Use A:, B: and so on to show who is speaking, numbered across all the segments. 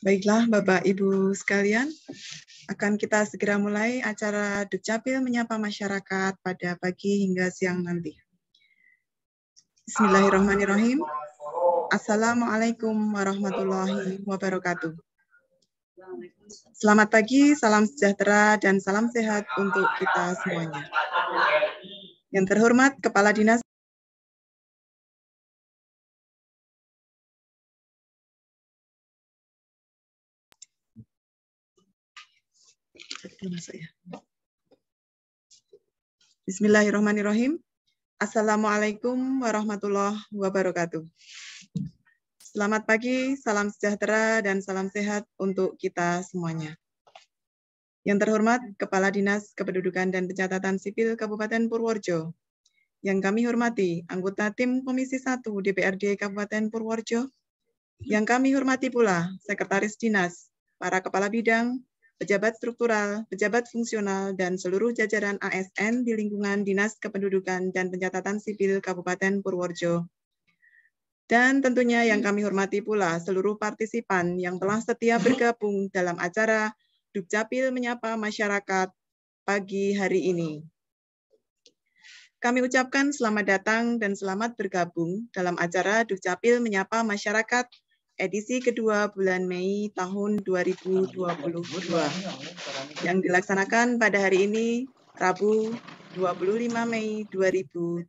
A: Baiklah Bapak Ibu sekalian, akan kita segera mulai acara Dukcapil menyapa masyarakat pada pagi hingga siang nanti. Bismillahirrahmanirrahim. Assalamualaikum warahmatullahi wabarakatuh. Selamat pagi, salam sejahtera dan salam sehat untuk kita semuanya. Yang terhormat Kepala Dinas Bismillahirrahmanirrahim. Assalamualaikum warahmatullahi wabarakatuh. Selamat pagi, salam sejahtera dan salam sehat untuk kita semuanya. Yang terhormat Kepala Dinas Kependudukan dan Pencatatan Sipil Kabupaten Purworejo. Yang kami hormati anggota tim Komisi 1 DPRD Kabupaten Purworejo. Yang kami hormati pula Sekretaris Dinas, para Kepala Bidang, pejabat struktural, pejabat fungsional, dan seluruh jajaran ASN di lingkungan Dinas Kependudukan dan Pencatatan Sipil Kabupaten Purworejo. Dan tentunya yang kami hormati pula seluruh partisipan yang telah setia bergabung dalam acara Dukcapil menyapa masyarakat pagi hari ini. Kami ucapkan selamat datang dan selamat bergabung dalam acara Dukcapil menyapa masyarakat edisi kedua bulan Mei tahun 2022 yang dilaksanakan pada hari ini, Rabu 25 Mei 2022.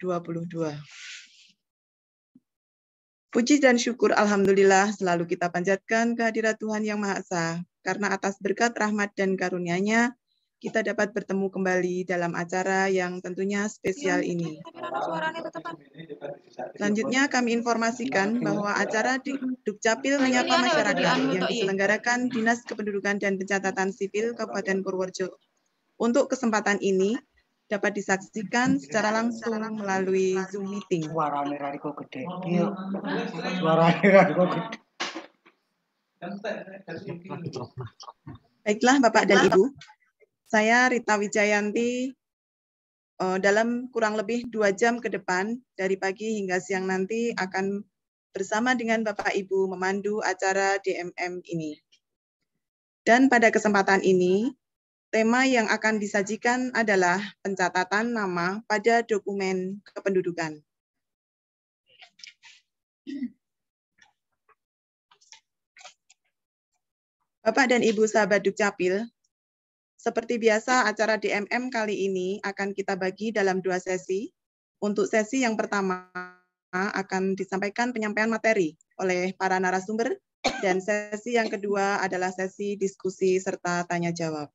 A: Puji dan syukur Alhamdulillah selalu kita panjatkan kehadirat Tuhan Yang Maha Esa, karena atas berkat rahmat dan karunia-Nya, kita dapat bertemu kembali dalam acara yang tentunya spesial ini. Selanjutnya kami informasikan bahwa acara Dukcapil menyapa masyarakat yang diselenggarakan Dinas Kependudukan dan Pencatatan Sipil Kabupaten Purworejo untuk kesempatan ini dapat disaksikan secara langsung melalui Zoom meeting.
B: Suaranya Rariko gede. Iya. Suaranya Rariko gede.
A: Baiklah Bapak dan Ibu, saya Rita Wijayanti dalam kurang lebih 2 jam ke depan dari pagi hingga siang nanti akan bersama dengan Bapak Ibu memandu acara DMM ini. Dan pada kesempatan ini, tema yang akan disajikan adalah pencatatan nama pada dokumen kependudukan. Bapak dan Ibu sahabat Dukcapil, seperti biasa acara DMM kali ini akan kita bagi dalam 2 sesi. Untuk sesi yang pertama akan disampaikan penyampaian materi oleh para narasumber, dan sesi yang kedua adalah sesi diskusi serta tanya jawab.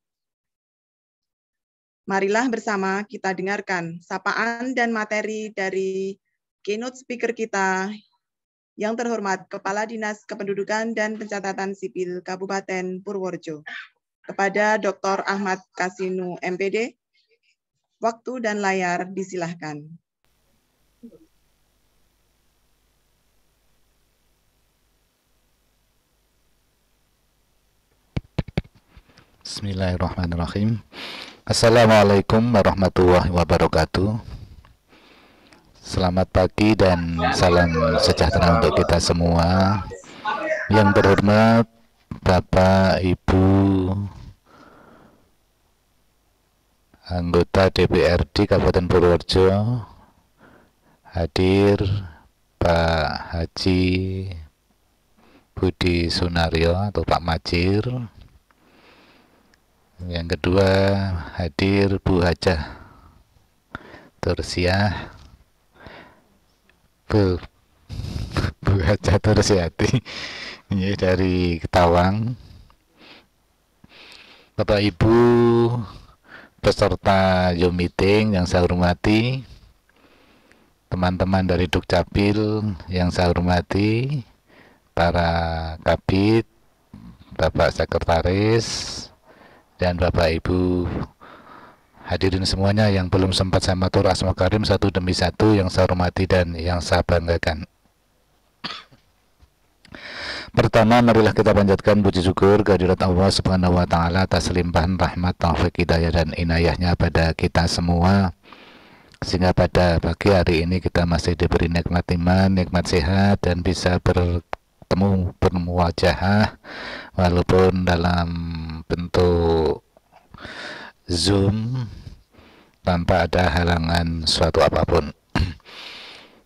A: Marilah bersama kita dengarkan sapaan dan materi dari keynote speaker kita yang terhormat Kepala Dinas Kependudukan dan Pencatatan Sipil Kabupaten Purworejo, kepada Dr. Ahmad Kasinu, MPD. Waktu dan layar disilahkan.
C: Bismillahirrahmanirrahim. Assalamualaikum warahmatullahi wabarakatuh. Selamat pagi dan salam sejahtera untuk kita semua. Yang terhormat Bapak, Ibu, anggota DPRD Kabupaten Purworejo, hadir Pak Haji Budi Sunario atau Pak Majir. Yang kedua hadir Bu Hajah Tursiah, Bu Hajah Tursiati ini dari Ketawang. Bapak Ibu peserta Zoom meeting yang saya hormati, teman-teman dari Dukcapil yang saya hormati, para kabid, Bapak Sekretaris, dan Bapak Ibu hadirin semuanya yang belum sempat saya matur asma karim satu demi satu yang saya hormati dan yang saya banggakan. Pertama, marilah kita panjatkan puji syukur kehadirat Allah Subhanahu wa taala atas limpahan rahmat, taufik, hidayah dan inayahnya pada kita semua, sehingga pada pagi hari ini kita masih diberi nikmat iman, nikmat sehat, dan bisa bertemu bermuwajahah walaupun dalam bentuk Zoom tanpa ada halangan suatu apapun.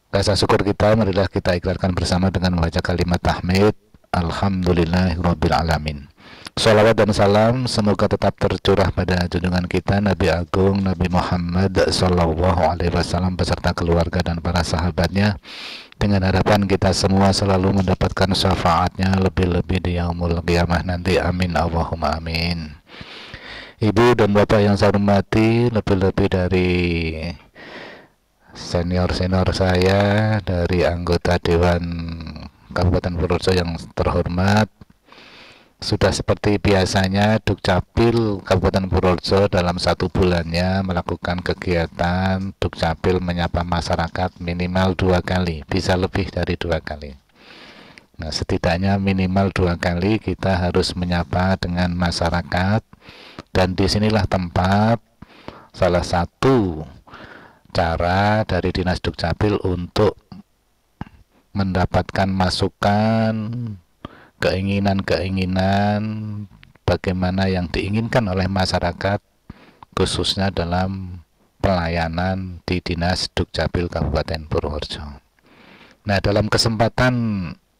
C: Rasa syukur kita marilah kita ikrarkan bersama dengan membaca kalimat tahmid. Alhamdulillahirabbil alamin. Shalawat dan salam semoga tetap tercurah pada junjungan kita Nabi Agung Nabi Muhammad Sallallahu Alaihi Wasallam beserta keluarga dan para sahabatnya, dengan harapan kita semua selalu mendapatkan syafaatnya lebih-lebih di yaumul qiyamah nanti. Amin Allahumma amin. Ibu dan bapak yang saya hormati, lebih-lebih dari senior-senior saya, dari anggota Dewan Kabupaten Purworejo yang terhormat, sudah seperti biasanya Dukcapil Kabupaten Purworejo dalam 1 bulannya melakukan kegiatan Dukcapil menyapa masyarakat minimal 2 kali, bisa lebih dari 2 kali. Nah, setidaknya minimal 2 kali kita harus menyapa dengan masyarakat, dan disinilah tempat salah satu cara dari Dinas Dukcapil untuk mendapatkan masukan, keinginan-keinginan bagaimana yang diinginkan oleh masyarakat, khususnya dalam pelayanan di Dinas Dukcapil Kabupaten Purworejo. Nah, dalam kesempatan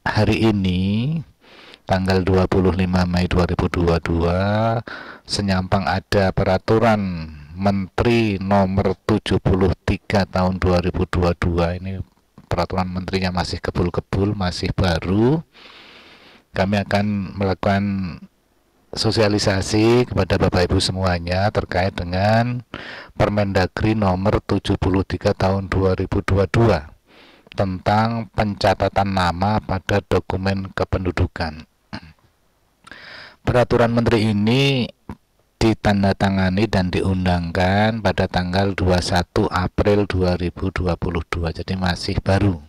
C: hari ini, tanggal 25 Mei 2022, senyampang ada peraturan Menteri nomor 73 tahun 2022, ini peraturan menterinya masih kebul-kebul, masih baru. Kami akan melakukan sosialisasi kepada Bapak Ibu semuanya terkait dengan Permendagri nomor 73 tahun 2022 tentang pencatatan nama pada dokumen kependudukan. Peraturan menteri ini ditandatangani dan diundangkan pada tanggal 21 April 2022, jadi masih baru.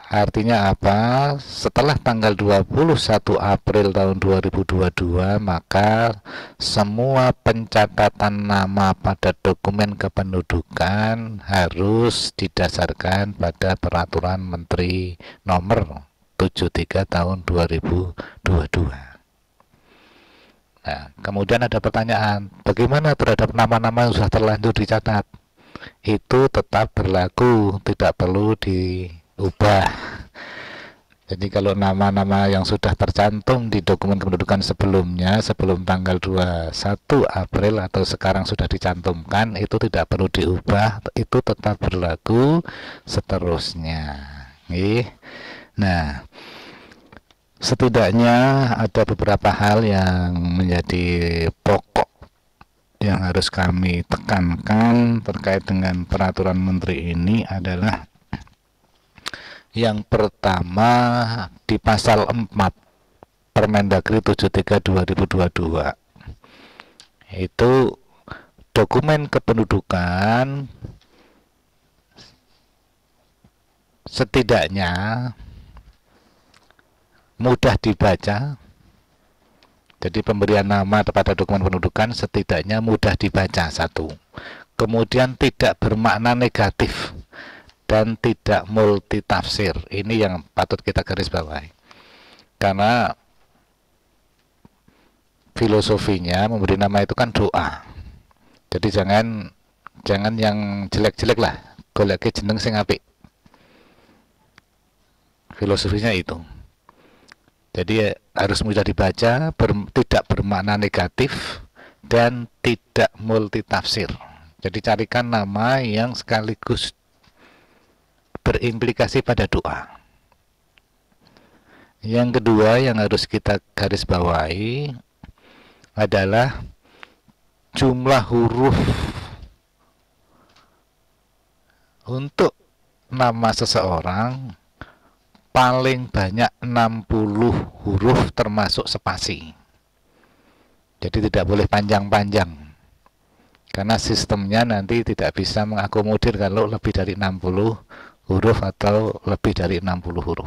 C: Artinya apa? Setelah tanggal 21 April tahun 2022, maka semua pencatatan nama pada dokumen kependudukan harus didasarkan pada peraturan menteri nomor 73 tahun 2022. Nah, kemudian ada pertanyaan, bagaimana terhadap nama-nama yang sudah terlanjur dicatat? Itu tetap berlaku, tidak perlu diubah. Jadi kalau nama-nama yang sudah tercantum di dokumen kependudukan sebelumnya, sebelum tanggal 21 April atau sekarang sudah dicantumkan, itu tidak perlu diubah, itu tetap berlaku seterusnya. Nah, setidaknya ada beberapa hal yang menjadi pokok yang harus kami tekankan terkait dengan peraturan menteri ini adalah yang pertama, di pasal 4 Permendagri 73 2022 itu dokumen kependudukan setidaknya mudah dibaca. Jadi pemberian nama pada dokumen kependudukan setidaknya mudah dibaca, 1. Kemudian tidak bermakna negatif dan tidak multitafsir. Ini yang patut kita garis bawahi. Karena filosofinya memberi nama itu kan doa. Jadi jangan yang jelek-jelek lah, golek jeneng sing apik. Filosofinya itu. Jadi harus mudah dibaca, tidak bermakna negatif dan tidak multitafsir. Jadi carikan nama yang sekaligus berimplikasi pada doa. Yang kedua yang harus kita garis bawahi adalah jumlah huruf untuk nama seseorang paling banyak 60 huruf termasuk spasi. Jadi tidak boleh panjang-panjang, karena sistemnya nanti tidak bisa mengakomodir kalau lebih dari 60 huruf atau lebih dari 60 huruf.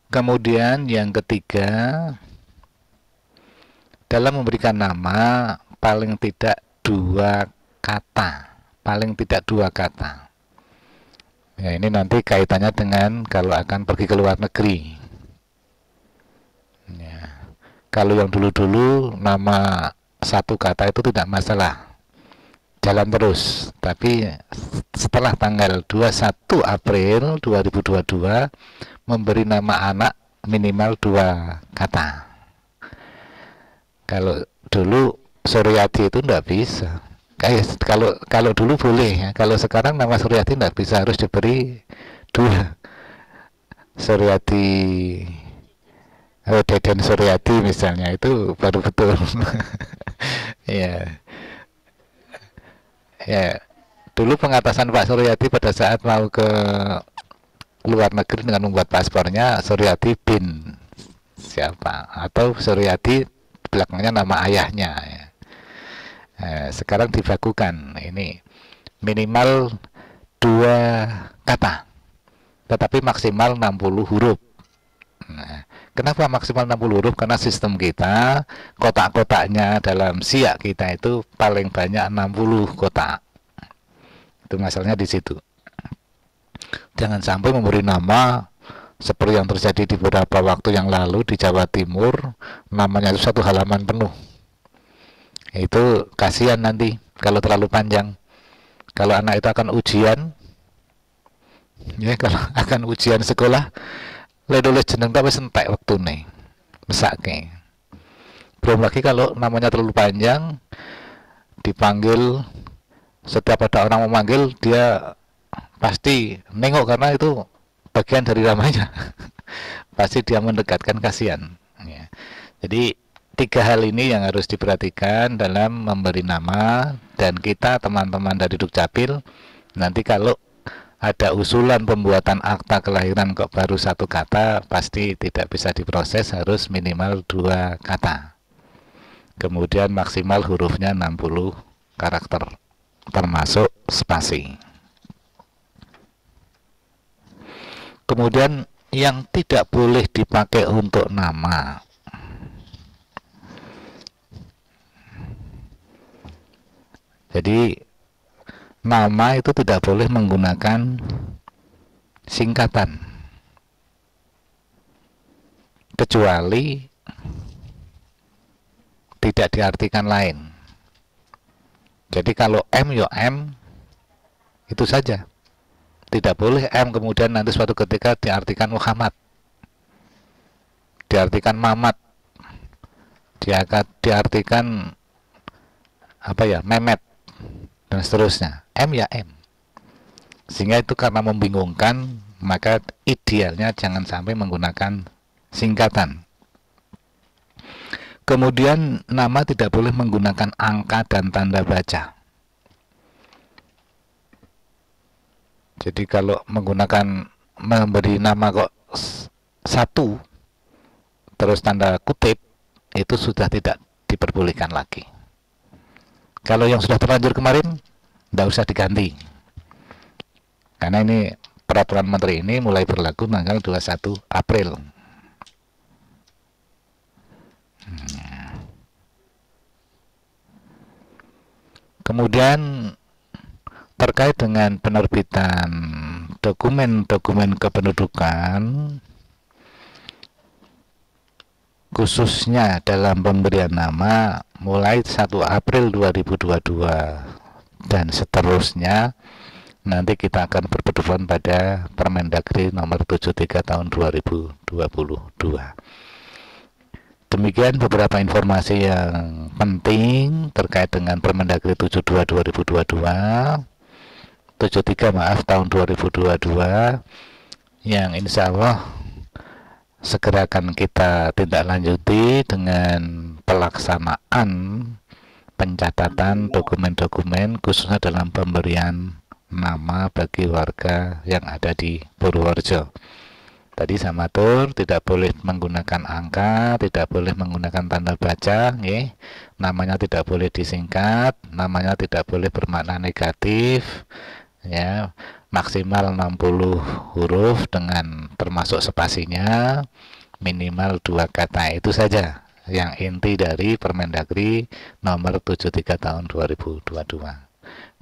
C: Kemudian yang ketiga, dalam memberikan nama paling tidak 2 kata, paling tidak 2 kata. Ya, ini nanti kaitannya dengan kalau akan pergi ke luar negeri. Ya. Kalau yang dulu-dulu nama satu kata itu tidak masalah, jalan terus. Tapi setelah tanggal 21 April 2022 memberi nama anak minimal 2 kata. Kalau dulu Suryati itu tidak bisa. Kalau dulu boleh ya. Kalau sekarang nama Suryati tidak bisa, harus diberi 2. Suryati, Deden Suryati misalnya, itu baru betul. Ya, ya. Dulu pengatasan Pak Suryati pada saat mau ke luar negeri dengan membuat paspornya Suryati bin siapa, atau Suryati belakangnya nama ayahnya ya. Sekarang dibakukan, ini minimal 2 kata tetapi maksimal 60 huruf. Nah, kenapa maksimal 60 huruf? Karena sistem kita kotak-kotaknya dalam siak kita itu paling banyak 60 kotak. Itu masalahnya di situ. Jangan sampai memberi nama seperti yang terjadi di beberapa waktu yang lalu di Jawa Timur, namanya itu 1 halaman penuh. Itu kasihan nanti kalau terlalu panjang. Kalau anak itu akan ujian, ya, kalau akan ujian sekolah, nulis jeneng tapi sentek waktu nih, mesake. Belum lagi kalau namanya terlalu panjang, dipanggil, setiap ada orang memanggil dia pasti nengok karena itu bagian dari namanya. Pasti dia mendekatkan, kasihan ya. Jadi 3 hal ini yang harus diperhatikan dalam memberi nama. Dan kita teman-teman dari Dukcapil nanti kalau ada usulan pembuatan akta kelahiran kok baru 1 kata, pasti tidak bisa diproses, harus minimal 2 kata. Kemudian maksimal hurufnya 60 karakter termasuk spasi. Kemudian yang tidak boleh dipakai untuk nama. Jadi nama itu tidak boleh menggunakan singkatan, kecuali tidak diartikan lain. Jadi kalau M ya M, itu saja. Tidak boleh M kemudian nanti suatu ketika diartikan Muhammad, diartikan Mamat, diartikan apa ya, Mehmet, dan seterusnya. M ya M. Sehingga itu karena membingungkan, maka idealnya jangan sampai menggunakan singkatan. Kemudian nama tidak boleh menggunakan angka dan tanda baca. Jadi kalau menggunakan, memberi nama kok 1 terus tanda kutip, itu sudah tidak diperbolehkan lagi. Kalau yang sudah terlanjur kemarin, tidak usah diganti. Karena ini peraturan menteri ini mulai berlaku tanggal 21 April. Kemudian terkait dengan penerbitan dokumen-dokumen kependudukan, khususnya dalam pemberian nama mulai 1 April 2022 dan seterusnya, nanti kita akan berpedoman pada Permendagri nomor 73 tahun 2022. Demikian beberapa informasi yang penting terkait dengan Permendagri 72 2022, 73 maaf tahun 2022, yang insya Allah segera akan kita tindak lanjuti dengan pelaksanaan pencatatan dokumen-dokumen khususnya dalam pemberian nama bagi warga yang ada di Purworejo. Tadi saya matur, tidak boleh menggunakan angka, tidak boleh menggunakan tanda baca, namanya tidak boleh disingkat, namanya tidak boleh bermakna negatif, ya, maksimal 60 huruf dengan termasuk spasinya, minimal 2 kata. Itu saja yang inti dari Permendagri nomor 73 tahun 2022.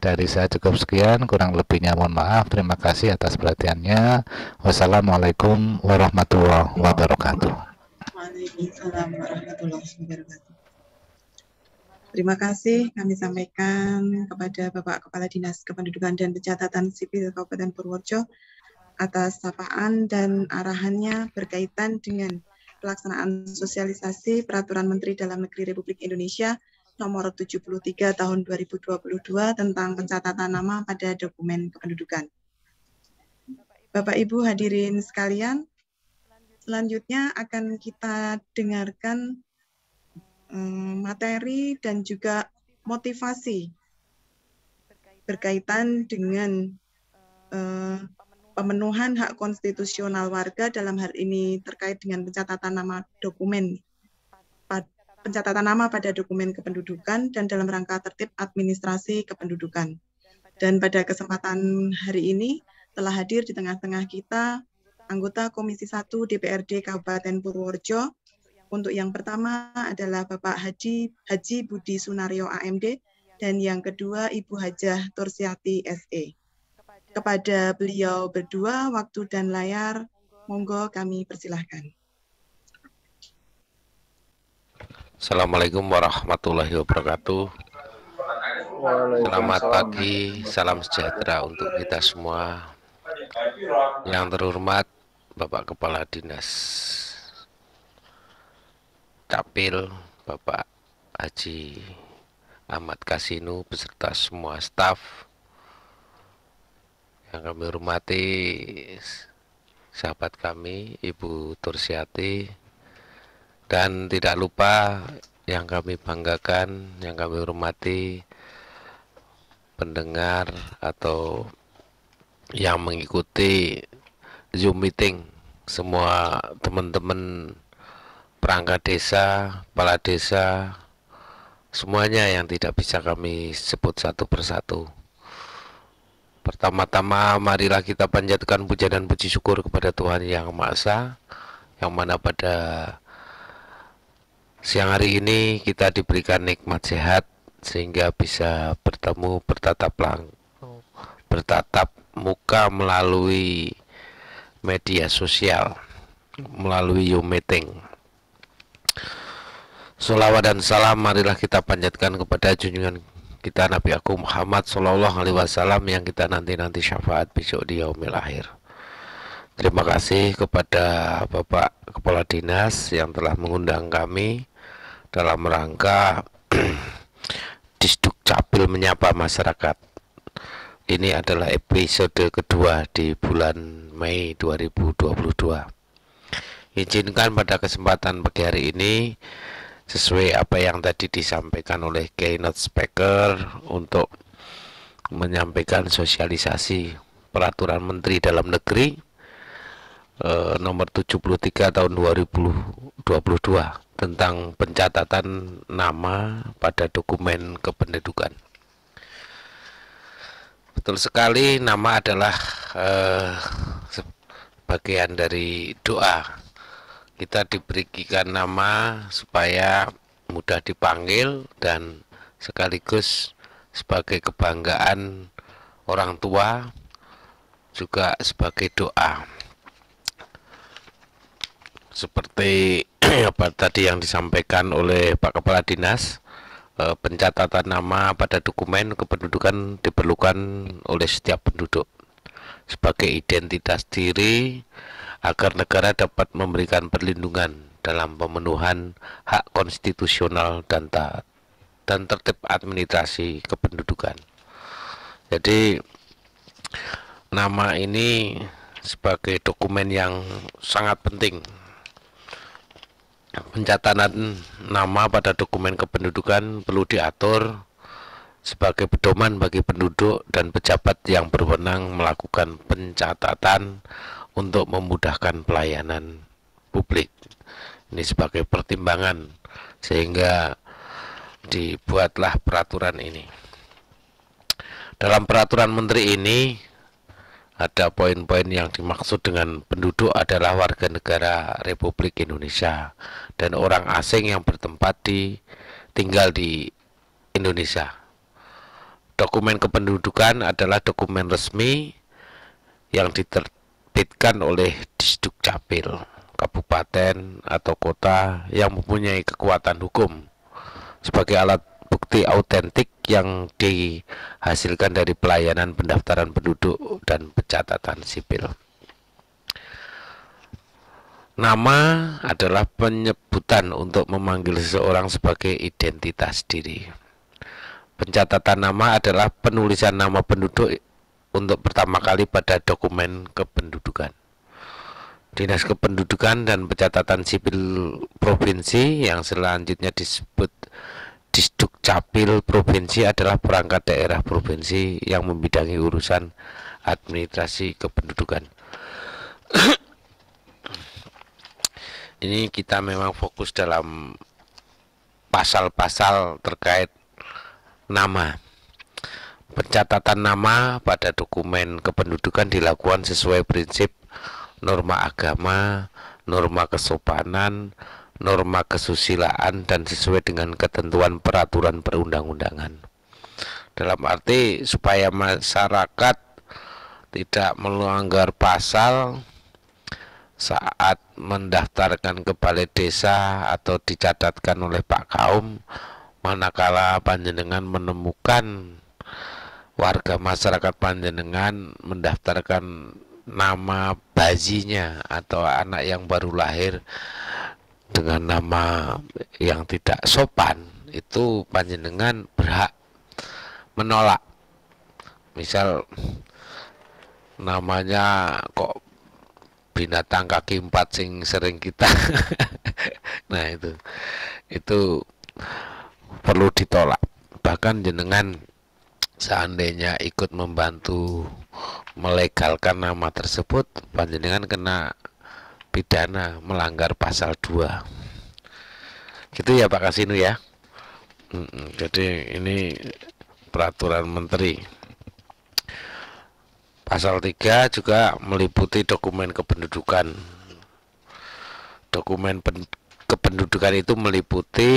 C: Dari saya cukup sekian, kurang lebihnya mohon maaf. Terima kasih atas perhatiannya. Wassalamualaikum warahmatullahi wabarakatuh.
A: Waalaikumsalam warahmatullahi wabarakatuh. Terima kasih kami sampaikan kepada Bapak Kepala Dinas Kependudukan dan Pencatatan Sipil Kabupaten Purworejo atas sapaan dan arahannya berkaitan dengan pelaksanaan sosialisasi Peraturan Menteri Dalam Negeri Republik Indonesia Nomor 73 Tahun 2022 tentang pencatatan nama pada dokumen kependudukan. Bapak Ibu hadirin sekalian, selanjutnya akan kita dengarkan materi dan juga motivasi berkaitan dengan pemenuhan hak konstitusional warga, dalam hal ini terkait dengan pencatatan nama pada dokumen kependudukan dan dalam rangka tertib administrasi kependudukan. Dan pada kesempatan hari ini telah hadir di tengah-tengah kita anggota Komisi 1 DPRD Kabupaten Purworejo. Untuk yang pertama adalah Bapak Haji Budi Sunario AMD dan yang kedua Ibu Hajah Tursiati SE. Kepada beliau berdua waktu dan layar, monggo kami persilahkan.
D: Assalamualaikum warahmatullahi wabarakatuh. Selamat pagi, salam sejahtera untuk kita semua. Yang terhormat Bapak Kepala Dinas Capil, Bapak Haji Ahmad Kasinu beserta semua staf. Yang kami hormati sahabat kami Ibu Tursiati. Dan tidak lupa yang kami banggakan, yang kami hormati pendengar atau yang mengikuti Zoom meeting, semua teman-teman perangkat desa, kepala desa, semuanya yang tidak bisa kami sebut satu persatu. Pertama-tama marilah kita panjatkan puja dan puji syukur kepada Tuhan Yang Maha Esa, yang mana pada siang hari ini kita diberikan nikmat sehat sehingga bisa bertemu bertatap muka melalui media sosial, melalui Zoom meeting. Sholawat dan salam marilah kita panjatkan kepada junjungan kita Nabi Agung Muhammad Sallallahu Alaihi Wasallam yang kita nanti syafaat besok di yaumil akhir. Terima kasih kepada Bapak Kepala Dinas yang telah mengundang kami dalam rangka Disduk Capil menyapa masyarakat. Ini adalah episode kedua di bulan Mei 2022. Izinkan pada kesempatan pagi hari ini, sesuai apa yang tadi disampaikan oleh keynote speaker, untuk menyampaikan sosialisasi Peraturan Menteri Dalam Negeri nomor 73 tahun 2022 tentang pencatatan nama pada dokumen kependudukan. Betul sekali, nama adalah bagian dari doa. Kita diberikan nama supaya mudah dipanggil dan sekaligus sebagai kebanggaan orang tua, juga sebagai doa. Seperti apa tadi yang disampaikan oleh Pak Kepala Dinas, pencatatan nama pada dokumen kependudukan diperlukan oleh setiap penduduk sebagai identitas diri agar negara dapat memberikan perlindungan dalam pemenuhan hak konstitusional dan tertib administrasi kependudukan. Jadi nama ini sebagai dokumen yang sangat penting. Pencatatan nama pada dokumen kependudukan perlu diatur sebagai pedoman bagi penduduk dan pejabat yang berwenang melakukan pencatatan untuk memudahkan pelayanan publik. Ini sebagai pertimbangan sehingga dibuatlah peraturan ini. Dalam peraturan menteri ini ada poin-poin yang dimaksud dengan penduduk adalah warga negara Republik Indonesia dan orang asing yang tinggal di Indonesia. Dokumen kependudukan adalah dokumen resmi yang diterbitkan oleh Disdukcapil kabupaten atau kota yang mempunyai kekuatan hukum sebagai alat bukti autentik yang dihasilkan dari pelayanan pendaftaran penduduk dan pencatatan sipil. Nama adalah penyebutan untuk memanggil seseorang sebagai identitas diri. Pencatatan nama adalah penulisan nama penduduk untuk pertama kali pada dokumen kependudukan. Dinas Kependudukan dan Pencatatan Sipil Provinsi yang selanjutnya disebut Disdukcapil Provinsi adalah perangkat daerah provinsi yang membidangi urusan administrasi kependudukan. Ini kita memang fokus dalam pasal-pasal terkait nama. Pencatatan nama pada dokumen kependudukan dilakukan sesuai prinsip norma agama, norma kesopanan, norma kesusilaan, dan sesuai dengan ketentuan peraturan perundang-undangan. Dalam arti supaya masyarakat tidak melanggar pasal saat mendaftarkan ke balai desa atau dicatatkan oleh Pak Kaum, manakala panjenengan menemukan warga masyarakat panjenengan mendaftarkan nama bayinya atau anak yang baru lahir dengan nama yang tidak sopan, itu panjenengan berhak menolak. Misal namanya kok binatang kaki 4 sing sering kita nah itu perlu ditolak. Bahkan jenengan seandainya ikut membantu melegalkan nama tersebut, panjenengan kena pidana melanggar pasal 2. Gitu ya Pak Kasinu ya. Jadi ini peraturan menteri. Pasal 3 juga meliputi dokumen kependudukan. Dokumen kependudukan itu meliputi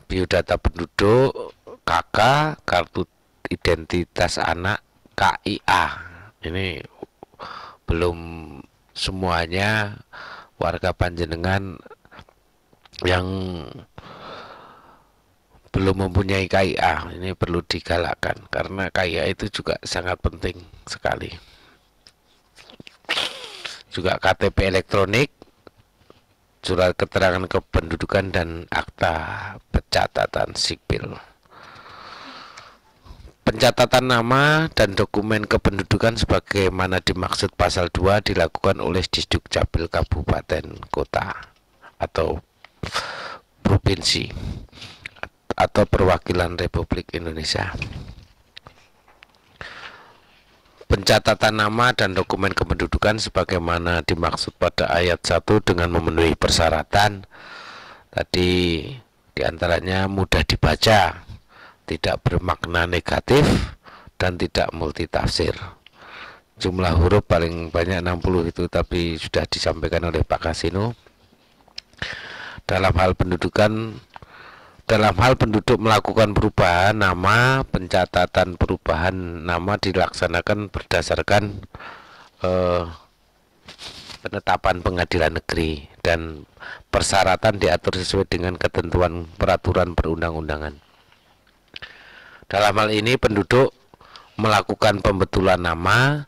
D: biodata penduduk, KK, kartu identitas anak, KIA. Ini belum semuanya warga panjenengan yang belum mempunyai KIA. Ini perlu digalakkan karena KIA itu juga sangat penting sekali. Juga KTP elektronik, surat keterangan kependudukan, dan akta pencatatan sipil. Pencatatan nama dan dokumen kependudukan sebagaimana dimaksud pasal 2 dilakukan oleh Disdukcapil kabupaten kota atau provinsi atau perwakilan Republik Indonesia. Pencatatan nama dan dokumen kependudukan sebagaimana dimaksud pada ayat 1 dengan memenuhi persyaratan tadi, diantaranya mudah dibaca, tidak bermakna negatif, dan tidak multitafsir. Jumlah huruf paling banyak 60 itu, tapi sudah disampaikan oleh Pak Kasino. Dalam hal penduduk melakukan perubahan nama, pencatatan perubahan nama dilaksanakan berdasarkan penetapan pengadilan negeri dan persyaratan diatur sesuai dengan ketentuan peraturan perundang-undangan. Dalam hal ini penduduk melakukan pembetulan nama.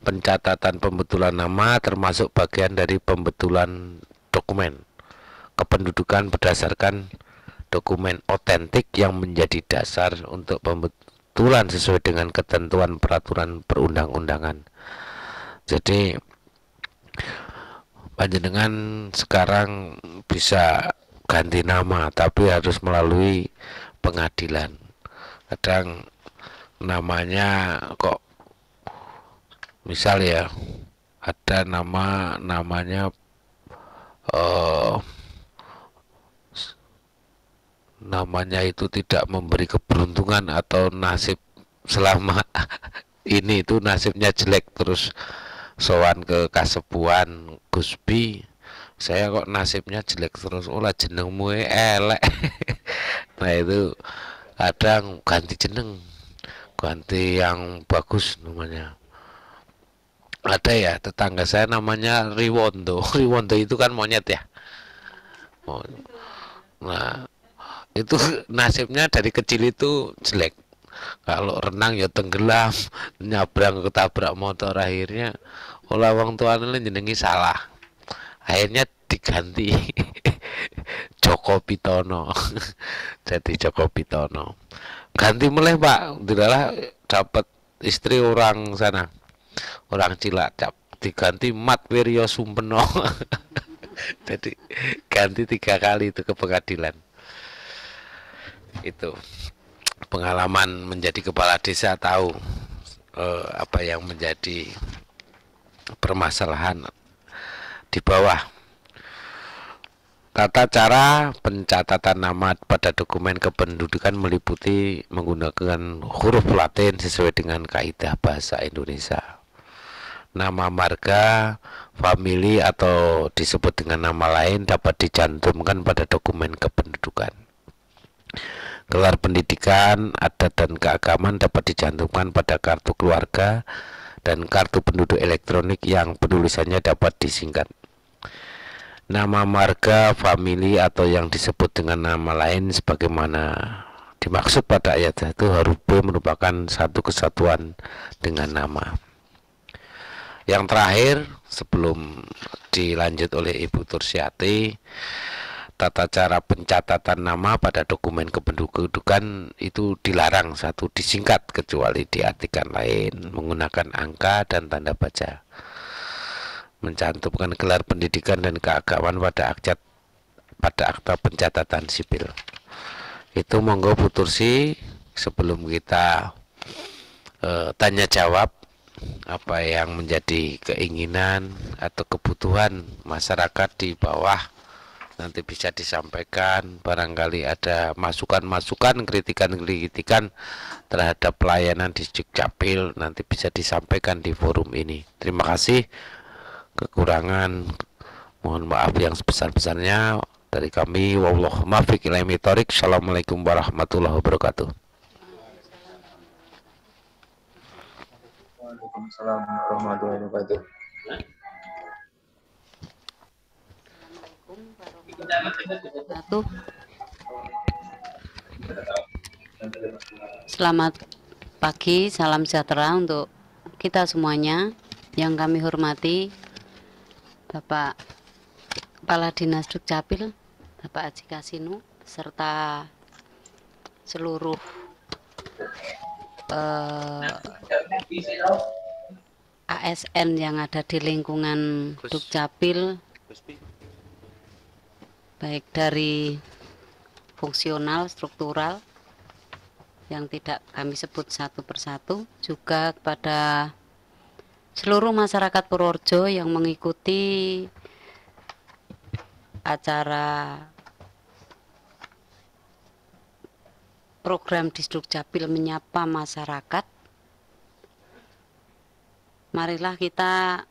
D: Pencatatan pembetulan nama termasuk bagian dari pembetulan dokumen kependudukan berdasarkan dokumen otentik yang menjadi dasar untuk pembetulan sesuai dengan ketentuan peraturan perundang-undangan. Jadi panjenengan sekarang bisa ganti nama, tapi harus melalui pengadilan. Kadang namanya kok misal ya ada namanya namanya itu tidak memberi keberuntungan atau nasib selama ini itu nasibnya jelek, terus sowan ke kasepuan Gusbi, saya kok nasibnya jelek terus, olah jenengmu elek. Nah itu kadang ganti jeneng, ganti yang bagus namanya. Ada ya tetangga saya namanya Riwondo. Riwondo itu kan monyet ya. Oh, nah itu nasibnya dari kecil itu jelek. Kalau renang ya tenggelam, nyabrang ketabrak motor, akhirnya oleh orang tuanya jenengi salah. Akhirnya diganti Joko Pitono. Jadi Joko Pitono. Ganti mulai Pak, dilalah dapat istri orang sana, orang Cilacap, diganti Mat Wiryo Sumpeno. Jadi ganti 3 kali itu ke pengadilan. Itu pengalaman menjadi kepala desa, tahu apa yang menjadi permasalahan di bawah. Tata cara pencatatan nama pada dokumen kependudukan meliputi menggunakan huruf Latin sesuai dengan kaidah bahasa Indonesia. Nama marga, famili atau disebut dengan nama lain dapat dicantumkan pada dokumen kependudukan. Gelar pendidikan, adat dan keagamaan dapat dicantumkan pada kartu keluarga dan kartu penduduk elektronik yang penulisannya dapat disingkat. Nama marga, famili atau yang disebut dengan nama lain sebagaimana dimaksud pada ayat 1 huruf B merupakan satu kesatuan dengan nama. Yang terakhir sebelum dilanjut oleh Ibu Tursiati, tata cara pencatatan nama pada dokumen kependudukan itu dilarang, satu disingkat kecuali diartikan lain menggunakan angka dan tanda baca. Mencantumkan gelar pendidikan dan keagamaan pada akta pencatatan sipil. Itu monggo Bu Tursi, sebelum kita tanya jawab apa yang menjadi keinginan atau kebutuhan masyarakat di bawah, nanti bisa disampaikan. Barangkali ada masukan-masukan, kritikan-kritikan terhadap pelayanan di Dukcapil, nanti bisa disampaikan di forum ini. Terima kasih. Kekurangan mohon maaf yang sebesar-besarnya dari kami. Wallahu muwaffiq ila aqwamit thoriq. Assalamualaikum warahmatullahi wabarakatuh.
E: Waalaikumsalam warahmatullahi wabarakatuh.
F: Selamat pagi, salam sejahtera untuk kita semuanya. Yang kami hormati Bapak Kepala Dinas Dukcapil, Bapak Haji Kasinu, serta seluruh ASN yang ada di lingkungan Dukcapil, baik dari fungsional, struktural, yang tidak kami sebut satu persatu, juga kepada seluruh masyarakat Purworejo yang mengikuti acara program Disdukcapil menyapa masyarakat. Marilah kita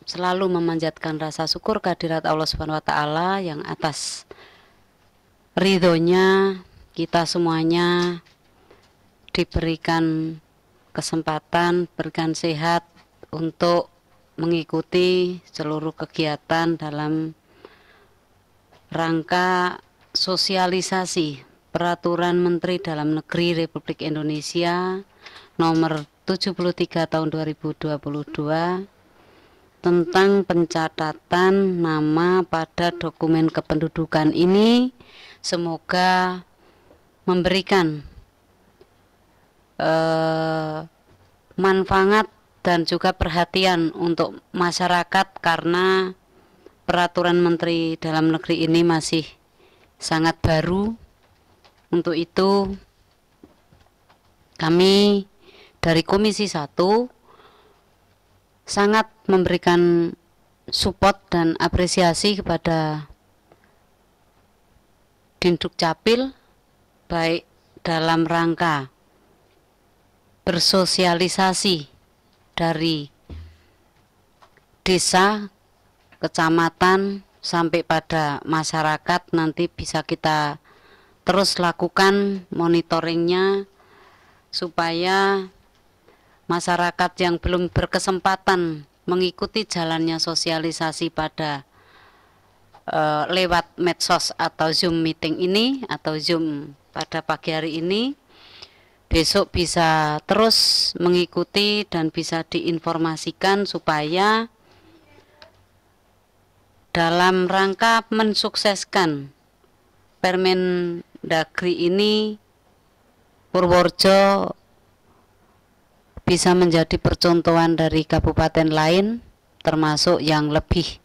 F: selalu memanjatkan rasa syukur kehadirat Allah Subhanahu wa taala yang atas ridhonya kita semuanya diberikan kesempatan, berikan sehat untuk mengikuti seluruh kegiatan dalam rangka sosialisasi Peraturan Menteri Dalam Negeri Republik Indonesia nomor 73 tahun 2022 tentang pencatatan nama pada dokumen kependudukan ini. Semoga memberikan manfaat dan juga perhatian untuk masyarakat, karena peraturan Menteri Dalam Negeri ini masih sangat baru. Untuk itu kami dari Komisi 1 sangat memberikan support dan apresiasi kepada Dukcapil, baik dalam rangka bersosialisasi dari desa, kecamatan, sampai pada masyarakat. Nanti bisa kita terus lakukan monitoringnya supaya masyarakat yang belum berkesempatan mengikuti jalannya sosialisasi pada lewat medsos atau Zoom meeting ini atau Zoom pada pagi hari ini, besok bisa terus mengikuti dan bisa diinformasikan supaya dalam rangka mensukseskan Permendagri ini, Purworejo bisa menjadi percontohan dari kabupaten lain termasuk yang lebih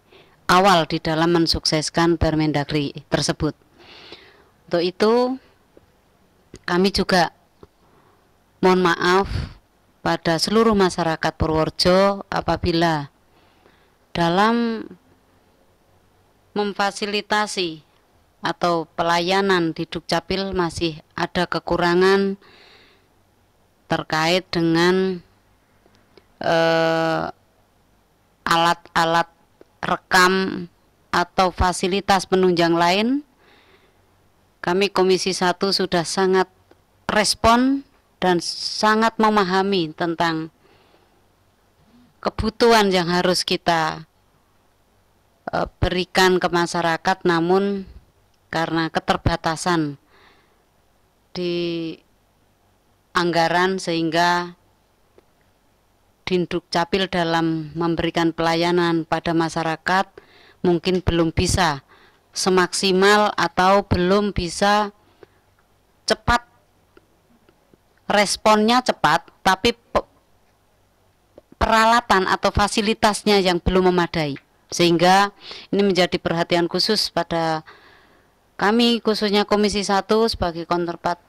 F: awal di dalam mensukseskan Permendagri tersebut. Untuk itu kami juga mohon maaf pada seluruh masyarakat Purworejo apabila dalam memfasilitasi atau pelayanan di Dukcapil masih ada kekurangan terkait dengan alat-alat rekam atau fasilitas penunjang lain. Kami Komisi 1 sudah sangat respon dan sangat memahami tentang kebutuhan yang harus kita berikan ke masyarakat, namun karena keterbatasan di anggaran sehingga Dukcapil dalam memberikan pelayanan pada masyarakat mungkin belum bisa semaksimal atau belum bisa cepat, responnya cepat, tapi peralatan atau fasilitasnya yang belum memadai, sehingga ini menjadi perhatian khusus pada kami khususnya Komisi 1 sebagai counterpart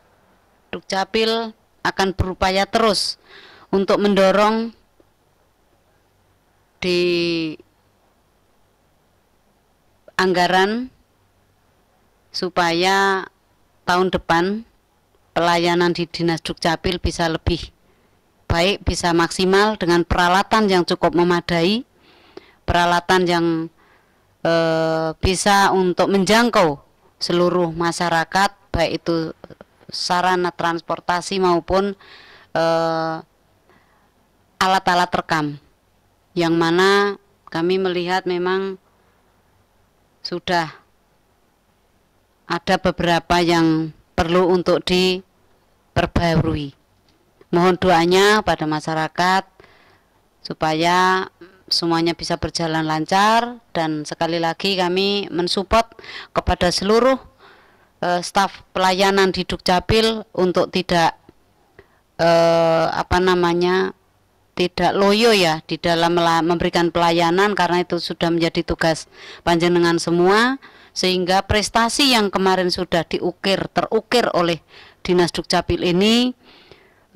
F: Dukcapil akan berupaya terus untuk mendorong di anggaran supaya tahun depan pelayanan di Dinas Dukcapil bisa lebih baik, bisa maksimal dengan peralatan yang cukup memadai, peralatan yang bisa untuk menjangkau seluruh masyarakat, baik itu sarana transportasi maupun alat-alat rekam, yang mana kami melihat memang sudah ada beberapa yang perlu untuk diperbarui. Mohon doanya pada masyarakat supaya semuanya bisa berjalan lancar, dan sekali lagi kami mensupport kepada seluruh staf pelayanan di Dukcapil untuk tidak tidak loyo ya di dalam memberikan pelayanan, karena itu sudah menjadi tugas panjenengan semua, sehingga prestasi yang kemarin sudah terukir oleh Dinas Dukcapil ini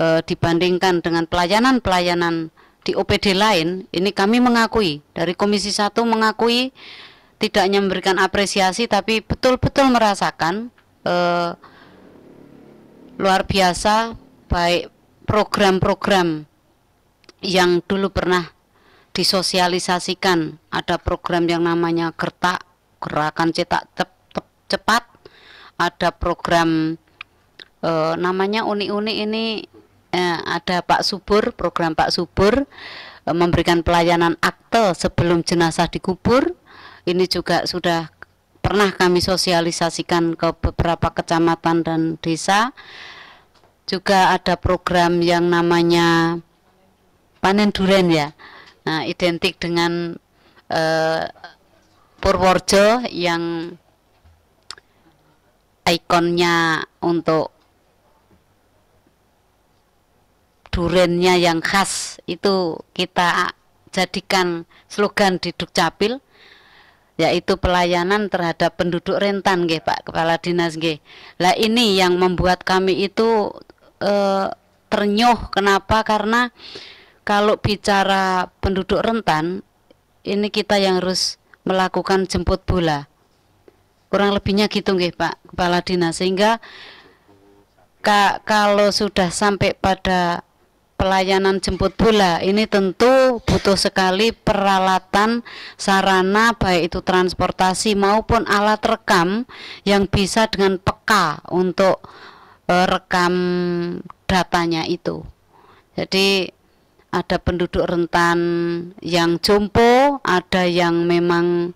F: dibandingkan dengan pelayanan-pelayanan di OPD lain, ini kami mengakui, dari Komisi 1 mengakui, tidak hanya memberikan apresiasi tapi betul-betul merasakan luar biasa baik program-program yang dulu pernah disosialisasikan. Ada program yang namanya Gertak, Gerakan Cetak Cepat, ada program namanya Uni-Uni ini, ada Pak Subur, program Pak Subur memberikan pelayanan akte sebelum jenazah dikubur. Ini juga sudah pernah kami sosialisasikan ke beberapa kecamatan dan desa. Juga ada program yang namanya panen duren ya. Nah, identik dengan Purworejo yang ikonnya untuk durennya yang khas itu kita jadikan slogan di Dukcapil, yaitu pelayanan terhadap penduduk rentan nggih Pak Kepala Dinas nggih. Lah ini yang membuat kami itu ternyuh. Kenapa? Karena kalau bicara penduduk rentan, ini kita yang harus melakukan jemput bola. Kurang lebihnya gitu nggih Pak Kepala Dinas. Sehingga kalau sudah sampai pada pelayanan jemput bola ini tentu butuh sekali peralatan sarana, baik itu transportasi maupun alat rekam yang bisa dengan peka untuk rekam datanya itu. Jadi ada penduduk rentan yang jompo, ada yang memang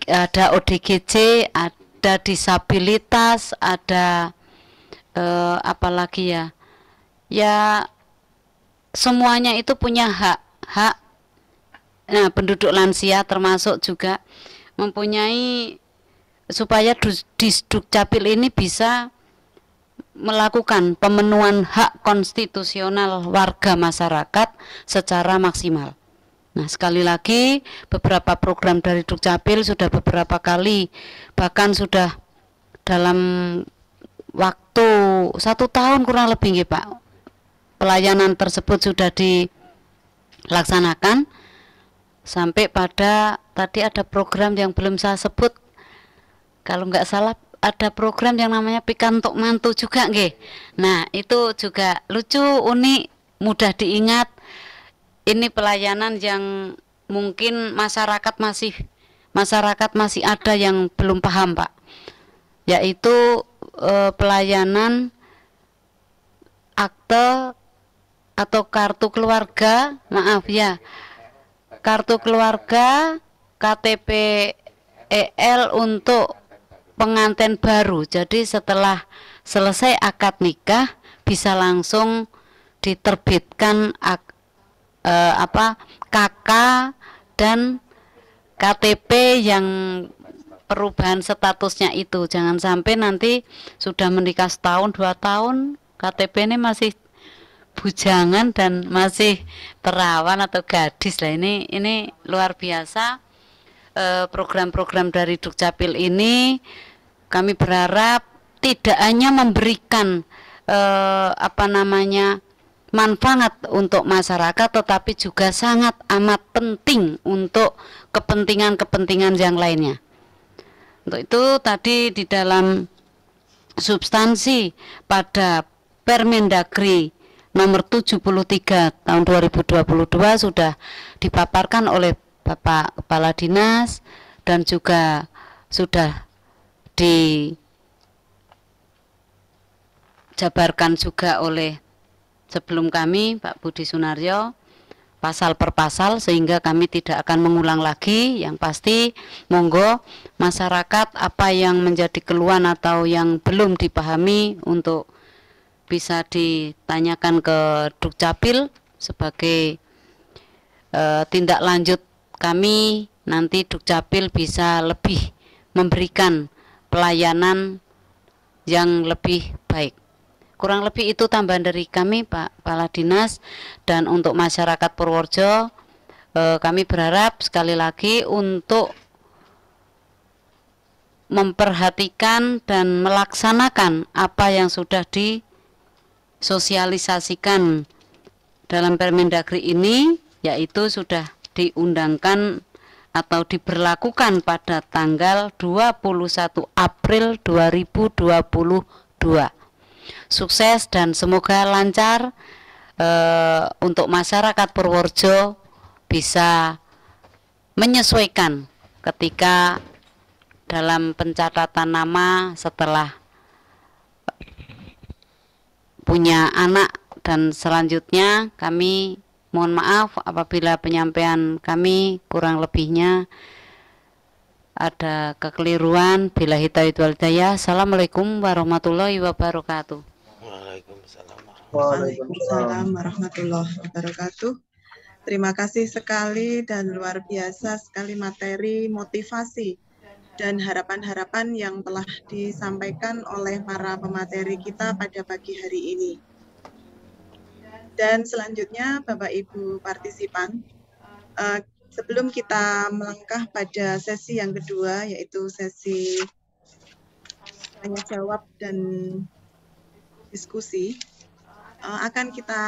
F: ada ODGJ, ada disabilitas, ada apalagi ya, semuanya itu punya hak. Nah, penduduk lansia termasuk juga mempunyai, supaya di Dukcapil ini bisa melakukan pemenuhan hak konstitusional warga masyarakat secara maksimal. Nah, sekali lagi beberapa program dari Dukcapil sudah beberapa kali, bahkan sudah dalam waktu 1 tahun kurang lebih nggih, Pak, pelayanan tersebut sudah dilaksanakan sampai pada tadi ada program yang belum saya sebut, kalau nggak salah ada program yang namanya Pikantuk Mantu juga nggih. Nah, itu juga lucu, unik, mudah diingat. Ini pelayanan yang mungkin masyarakat masih ada yang belum paham, Pak, yaitu pelayanan akte atau kartu keluarga, kartu keluarga, KTP EL untuk pengantin baru. Jadi setelah selesai akad nikah bisa langsung diterbitkan KK dan KTP yang perubahan statusnya itu. Jangan sampai nanti sudah menikah 1 tahun 2 tahun KTP ini masih bujangan dan masih perawan atau gadis lah. Ini luar biasa. Program-program dari Dukcapil ini kami berharap tidak hanya memberikan manfaat untuk masyarakat, tetapi juga sangat amat penting untuk kepentingan-kepentingan yang lainnya. Untuk itu tadi di dalam substansi pada Permendagri nomor 73 tahun 2022 sudah dipaparkan oleh Bapak Kepala Dinas dan juga sudah dijabarkan juga oleh sebelum kami Pak Budi Sunaryo pasal per pasal, sehingga kami tidak akan mengulang lagi. Yang pasti monggo masyarakat apa yang menjadi keluhan atau yang belum dipahami untuk bisa ditanyakan ke Dukcapil sebagai tindak lanjut kami, nanti Dukcapil bisa lebih memberikan pelayanan yang lebih baik. Kurang lebih itu tambahan dari kami, Pak Kepala Dinas. Dan untuk masyarakat Purworejo, kami berharap sekali lagi untuk memperhatikan dan melaksanakan apa yang sudah disosialisasikan dalam Permendagri ini, yaitu sudah diundangkan atau diberlakukan pada tanggal 21 April 2022. Sukses dan semoga lancar untuk masyarakat Purworejo bisa menyesuaikan ketika dalam pencatatan nama setelah punya anak, dan selanjutnya kami mohon maaf apabila penyampaian kami kurang lebihnya ada kekeliruan. Billahi taufiq wal hidayah. Assalamualaikum warahmatullahi wabarakatuh.
A: Waalaikumsalam warahmatullahi wabarakatuh. Terima kasih sekali dan luar biasa sekali materi, motivasi, dan harapan-harapan yang telah disampaikan oleh para pemateri kita pada pagi hari ini. Dan selanjutnya Bapak Ibu partisipan, sebelum kita melangkah pada sesi yang kedua, yaitu sesi tanya jawab dan diskusi, akan kita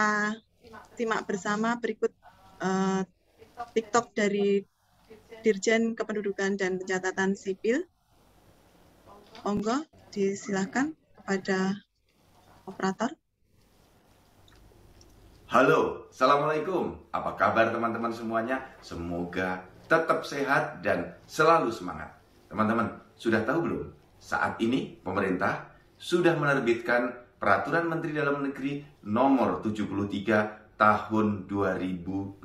A: simak bersama berikut TikTok dari Dirjen Kependudukan dan Pencatatan Sipil. Monggo, disilakan kepada operator.
G: Halo, Assalamualaikum. Apa kabar teman-teman semuanya? Semoga tetap sehat dan selalu semangat. Teman-teman, sudah tahu belum? Saat ini pemerintah sudah menerbitkan Peraturan Menteri Dalam Negeri nomor 73 tahun 2022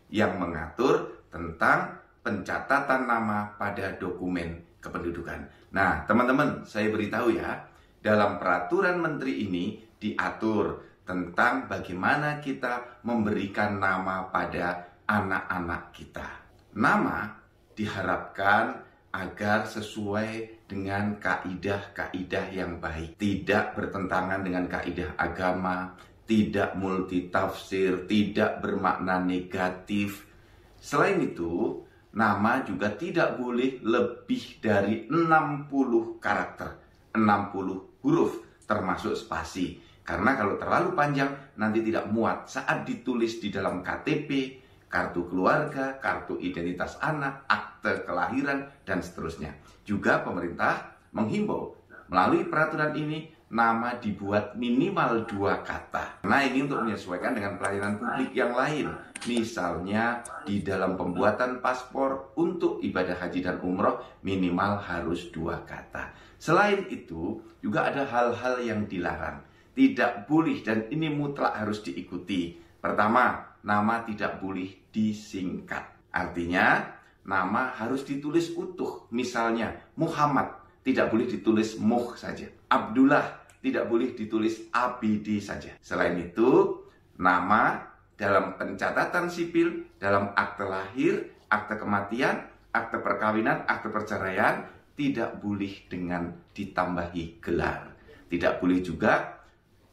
G: yang mengatur tentang pencatatan nama pada dokumen kependudukan. Nah, teman-teman, saya beritahu ya, dalam peraturan menteri ini diatur tentang bagaimana kita memberikan nama pada anak-anak kita. Nama diharapkan agar sesuai dengan kaidah-kaidah yang baik, tidak bertentangan dengan kaidah agama, tidak multitafsir, tidak bermakna negatif. Selain itu, nama juga tidak boleh lebih dari 60 karakter, 60 huruf termasuk spasi. Karena kalau terlalu panjang nanti tidak muat saat ditulis di dalam KTP, kartu keluarga, kartu identitas anak, akte kelahiran, dan seterusnya. Juga pemerintah menghimbau melalui peraturan ini nama dibuat minimal 2 kata. Nah, ini untuk menyesuaikan dengan pelayanan publik yang lain. Misalnya di dalam pembuatan paspor untuk ibadah haji dan umroh minimal harus 2 kata. Selain itu juga ada hal-hal yang dilarang. Tidak boleh dan ini mutlak harus diikuti. Pertama, nama tidak boleh disingkat. Artinya, nama harus ditulis utuh. Misalnya, Muhammad tidak boleh ditulis Muh saja. Abdullah tidak boleh ditulis ABD saja. Selain itu, nama dalam pencatatan sipil, dalam akte lahir, akte kematian, akte perkawinan, akte perceraian, tidak boleh dengan ditambahi gelar. Tidak boleh juga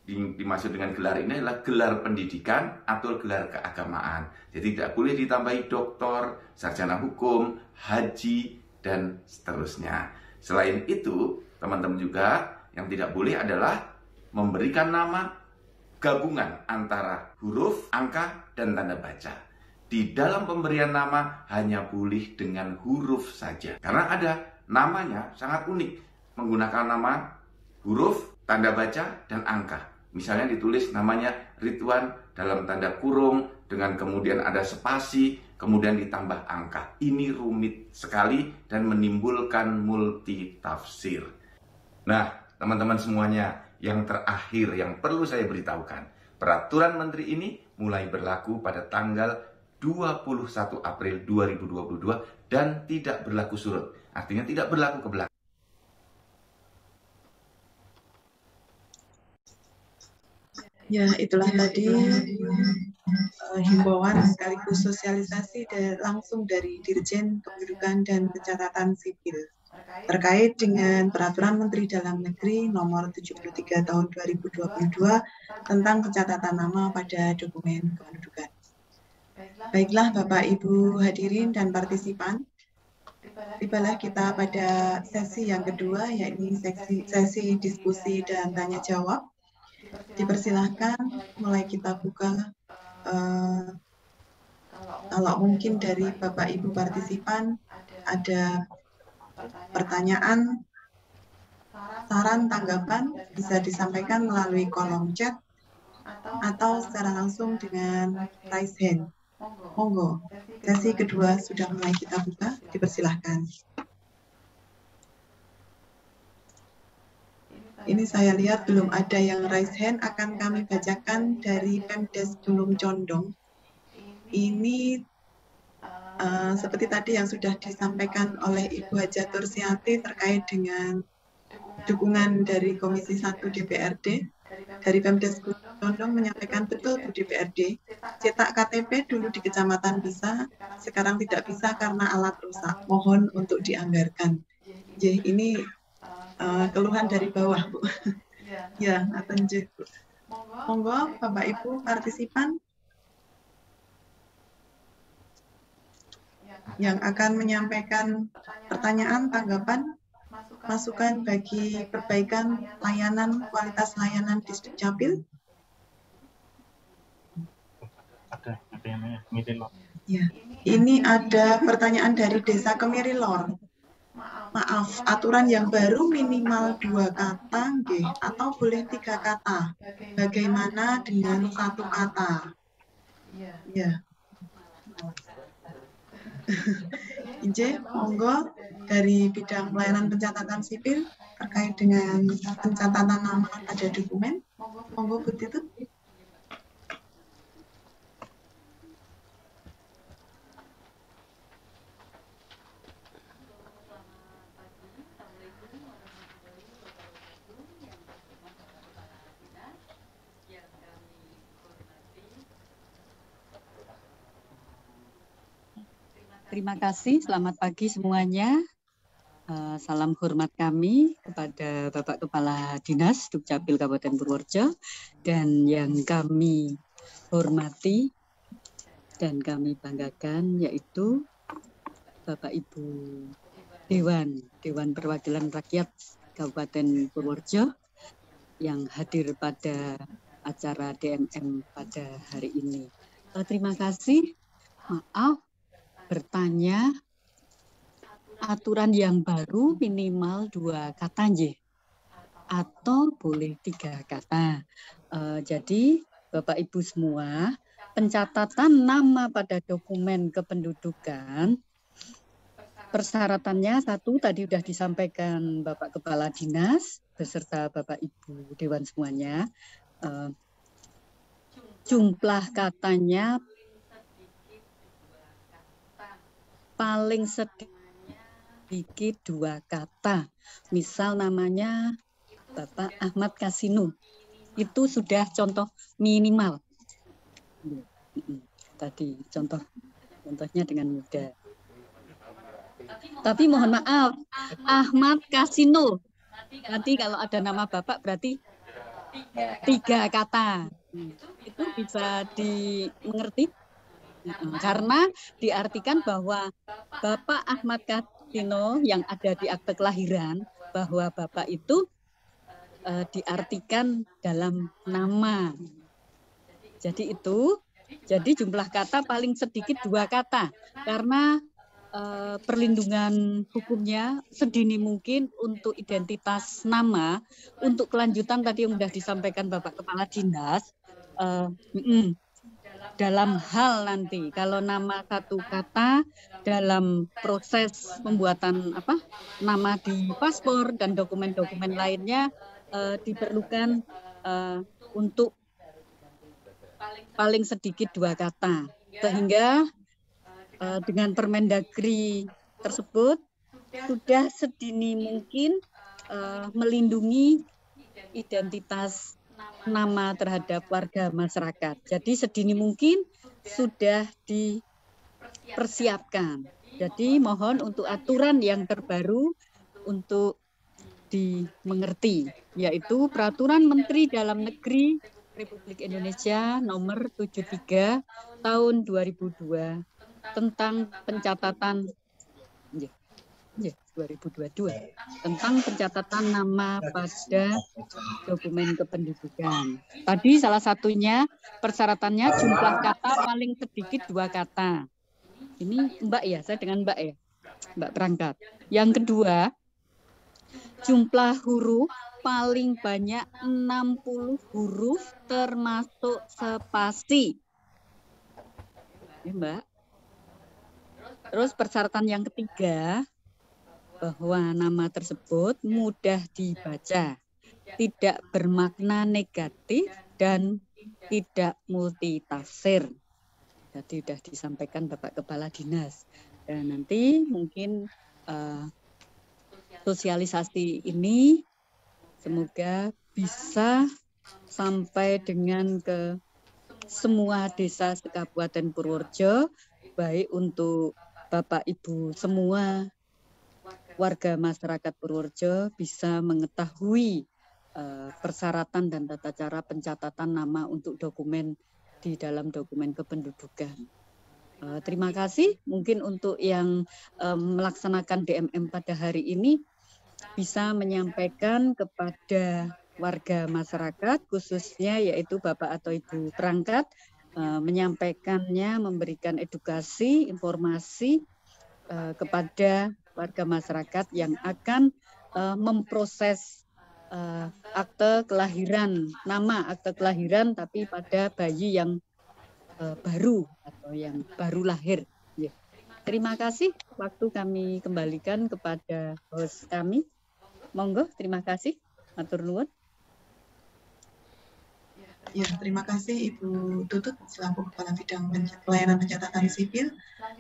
G: dimaksud dengan gelar ini adalah gelar pendidikan atau gelar keagamaan. Jadi tidak boleh ditambahi doktor, sarjana hukum, haji, dan seterusnya. Selain itu, teman-teman juga yang tidak boleh adalah memberikan nama gabungan antara huruf, angka, dan tanda baca. Di dalam pemberian nama hanya boleh dengan huruf saja. Karena ada namanya sangat unik, menggunakan nama huruf, tanda baca, dan angka. Misalnya ditulis namanya Ridwan dalam tanda kurung, dengan kemudian ada spasi, kemudian ditambah angka. Ini rumit sekali dan menimbulkan multitafsir. Nah, teman-teman semuanya, yang terakhir yang perlu saya beritahukan, Peraturan Menteri ini mulai berlaku pada tanggal 21 April 2022 dan tidak berlaku surut. Artinya tidak berlaku ke belakang.
A: Ya, itulah tadi himbauan sekaligus sosialisasi langsung dari Dirjen Kependudukan dan Pencatatan Sipil terkait dengan Peraturan Menteri Dalam Negeri nomor 73 tahun 2022 tentang pencatatan nama pada dokumen kependudukan. Baiklah Bapak Ibu hadirin dan partisipan, tibalah kita pada sesi yang kedua, yaitu sesi diskusi dan tanya jawab. Dipersilahkan mulai kita buka, kalau mungkin dari Bapak Ibu partisipan ada pertanyaan, saran, tanggapan bisa disampaikan melalui kolom chat atau secara langsung dengan raise hand. Monggo, sesi kedua sudah mulai kita buka, dipersilahkan. Ini saya lihat belum ada yang raise hand, akan kami bacakan dari Pemdes Gunung Condong. Ini seperti tadi yang sudah disampaikan oleh Ibu Haja Tursiati terkait dengan dukungan dari Komisi 1 DPRD. Dari Pemdes Gunung Condong menyampaikan betul Bu DPRD, cetak KTP dulu di kecamatan bisa, sekarang tidak bisa karena alat rusak. Mohon untuk dianggarkan. Jadi ini keluhan dari bawah, Bu. Ya, atenjih, Bu. Monggo, Bapak Ibu partisipan yang akan menyampaikan pertanyaan, tanggapan, masukan bagi perbaikan layanan, kualitas layanan di Dukcapil.
B: Ada yang nanya,
A: Ya, ini ada pertanyaan dari Desa Kemirilor. Maaf, aturan yang baru minimal 2 kata, nggih, atau boleh 3 kata. Bagaimana dengan 1 kata? Ya. Inje, monggo dari bidang pelayanan pencatatan sipil terkait dengan pencatatan nama pada dokumen. Monggo Bu Titut.
H: Terima kasih, selamat pagi semuanya. Salam hormat kami kepada Bapak Kepala Dinas Dukcapil Kabupaten Purworejo dan yang kami hormati dan kami banggakan yaitu Bapak Ibu Dewan Perwakilan Rakyat Kabupaten Purworejo yang hadir pada acara DMM pada hari ini. Terima kasih. Maaf bertanya, aturan yang baru minimal 2 kata nggih, atau boleh 3 kata. Jadi Bapak Ibu semua, pencatatan nama pada dokumen kependudukan persyaratannya 1 tadi sudah disampaikan Bapak Kepala Dinas beserta Bapak Ibu Dewan semuanya. Jumlah katanya paling sedikit 2 kata. Misal namanya Bapak Ahmad Kasino. Itu sudah contoh minimal. Tadi contohnya dengan mudah. Tapi mohon maaf, Ahmad Kasino. Nanti kalau ada nama Bapak berarti 3 kata. Itu bisa dimengerti? Karena diartikan bahwa Bapak Ahmad Kasino yang ada di akte kelahiran, bahwa Bapak itu diartikan dalam nama. Jadi jumlah kata paling sedikit 2 kata. Karena perlindungan hukumnya sedini mungkin untuk identitas nama, untuk kelanjutan tadi yang sudah disampaikan Bapak Kepala Dinas, dalam hal nanti kalau nama 1 kata dalam proses pembuatan nama di paspor dan dokumen-dokumen lainnya diperlukan untuk paling sedikit 2 kata, sehingga dengan Permendagri tersebut sudah sedini mungkin melindungi identitas nama terhadap warga masyarakat. Jadi sedini mungkin sudah dipersiapkan. Jadi mohon untuk aturan yang terbaru untuk dimengerti, yaitu Peraturan Menteri Dalam Negeri Republik Indonesia Nomor 73 Tahun 2002 tentang pencatatan 2022 tentang pencatatan nama pada dokumen kependudukan. Tadi salah satunya persyaratannya jumlah kata paling sedikit 2 kata. Ini Mbak ya, saya dengan Mbak ya, Mbak perangkat. Yang kedua, jumlah huruf paling banyak 60 huruf termasuk spasi. Ini Mbak. Terus persyaratan yang ketiga, bahwa nama tersebut mudah dibaca, tidak bermakna negatif, dan tidak multitafsir. Jadi sudah disampaikan Bapak Kepala Dinas. Dan nanti mungkin sosialisasi ini semoga bisa sampai dengan ke semua desa Kabupaten Purworejo, baik untuk Bapak Ibu semua warga masyarakat Purworejo bisa mengetahui persyaratan dan tata cara pencatatan nama untuk dokumen di dalam dokumen kependudukan. Terima kasih. Mungkin untuk yang melaksanakan DMM pada hari ini bisa menyampaikan kepada warga masyarakat khususnya yaitu Bapak atau Ibu perangkat, menyampaikannya, memberikan edukasi, informasi kepada warga masyarakat yang akan memproses akte kelahiran, nama akte kelahiran tapi pada bayi yang baru atau yang baru lahir. Ya. Terima kasih, waktu kami kembalikan kepada host kami. Monggo, terima kasih. Matur nuwun.
A: Ya, terima kasih Ibu Tutut selaku Kepala Bidang Pelayanan Pencatatan Sipil.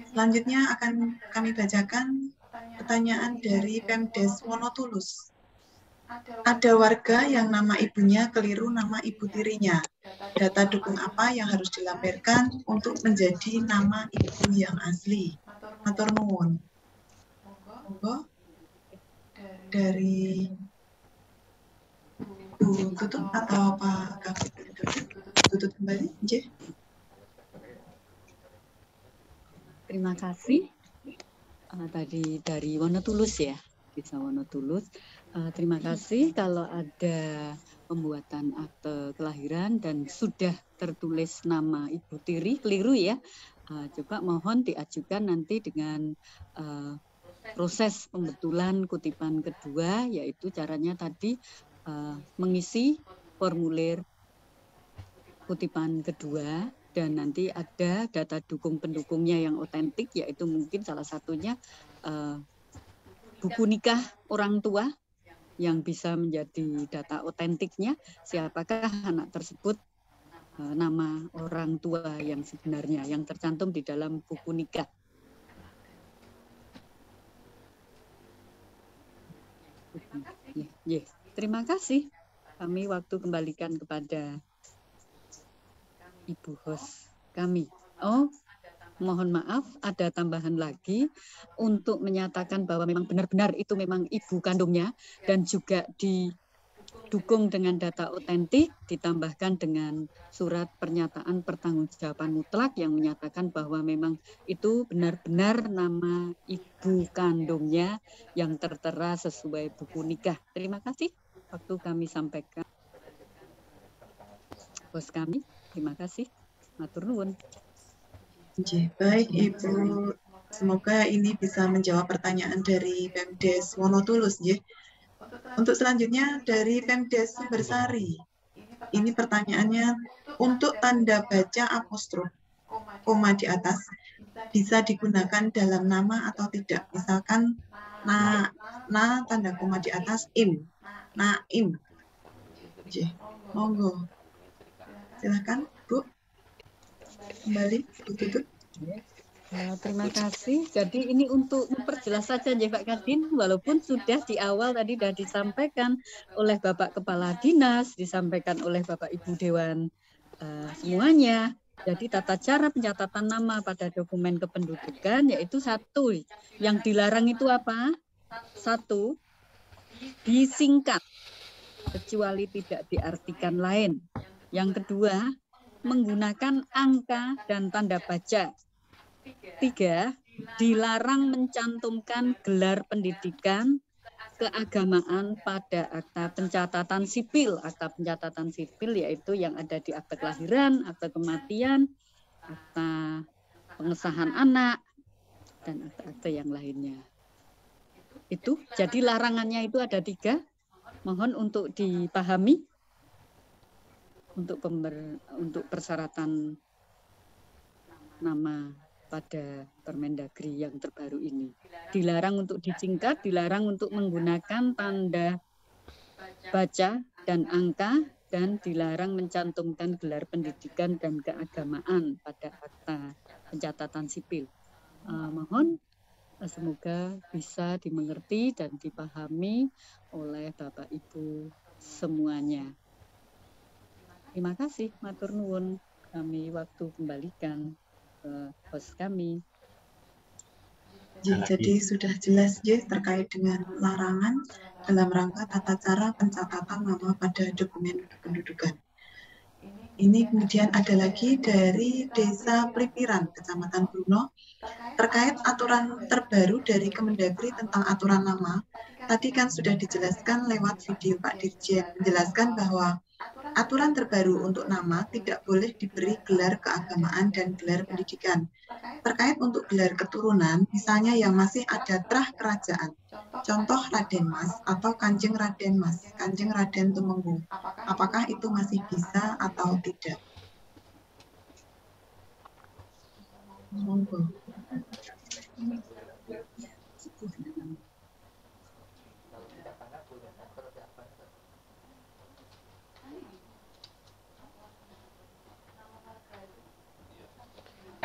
A: Selanjutnya akan kami bacakan pertanyaan dari Pemdes Wonotulus. Ada warga yang nama ibunya keliru nama ibu tirinya. Data dukung apa yang harus dilampirkan untuk menjadi nama ibu yang asli? Matur nuwun. Monggo dari Bu Tutut atau Pak Kapit Tutut kembali, J.
H: Terima kasih. Tadi dari Wonotulus ya, Desa Wonotulus. Terima kasih kalau ada pembuatan akte kelahiran dan sudah tertulis nama ibu tiri keliru ya. Coba mohon diajukan nanti dengan proses pembetulan kutipan kedua, yaitu caranya tadi mengisi formulir kutipan kedua dan nanti ada data dukung pendukungnya yang otentik, yaitu mungkin salah satunya buku nikah orang tua yang bisa menjadi data otentiknya, siapakah anak tersebut, nama orang tua yang sebenarnya yang tercantum di dalam buku nikah. Terima kasih. Kami waktu kembalikan kepada Ibu host kami. Oh, mohon maaf, ada tambahan lagi untuk menyatakan bahwa memang benar-benar itu memang ibu kandungnya dan juga didukung dengan data otentik, ditambahkan dengan surat pernyataan pertanggungjawaban mutlak yang menyatakan bahwa memang itu benar-benar nama ibu kandungnya yang tertera sesuai buku nikah. Terima kasih. Waktu kami sampaikan. Bos kami, terima kasih. Matur nuwun.
A: Baik Ibu, semoga ini bisa menjawab pertanyaan dari Pemdes Wonotulus. Untuk selanjutnya dari Pemdes Sumbersari. Ini pertanyaannya, untuk tanda baca apostrof koma di atas bisa digunakan dalam nama atau tidak? Misalkan na tanda koma di atas im, naim. Monggo. Silakan Bu. Kembali, Bu Tutut.
H: Terima kasih. Jadi ini untuk memperjelas saja ya Pak Kadin, walaupun sudah di awal tadi sudah disampaikan oleh Bapak Kepala Dinas, disampaikan oleh Bapak Ibu Dewan semuanya. Jadi tata cara pencatatan nama pada dokumen kependudukan yaitu satu, yang dilarang itu apa? Satu, disingkat kecuali tidak diartikan lain. Yang kedua, menggunakan angka dan tanda baca. 3, dilarang mencantumkan gelar pendidikan keagamaan pada akta pencatatan sipil. Akta pencatatan sipil yaitu yang ada di akte kelahiran, akte kematian, akta pengesahan anak, dan akte-akte yang lainnya. Itu, jadi larangannya itu ada 3. Mohon untuk dipahami. Untuk persyaratan nama pada Permendagri yang terbaru ini. Dilarang untuk disingkat, dilarang untuk menggunakan tanda baca dan angka, dan dilarang mencantumkan gelar pendidikan dan keagamaan pada akta pencatatan sipil. Mohon semoga bisa dimengerti dan dipahami oleh Bapak Ibu semuanya. Terima kasih, matur nuwun. Kami waktu kembalikan ke host kami.
A: Jadi sudah jelas terkait dengan larangan dalam rangka tata cara pencatatan nama pada dokumen kependudukan. Ini kemudian ada lagi dari Desa Plipiran, Kecamatan Bruno, terkait aturan terbaru dari Kemendagri tentang aturan nama. Tadi kan sudah dijelaskan lewat video Pak Dirjen, menjelaskan bahwa Aturan terbaru untuk nama tidak boleh diberi gelar keagamaan dan gelar pendidikan. Terkait untuk gelar keturunan, misalnya yang masih ada terah kerajaan, contoh Raden Mas atau Kanjeng Raden Mas, Kanjeng Raden Tumenggung. Apakah itu masih bisa atau tidak? Monggo.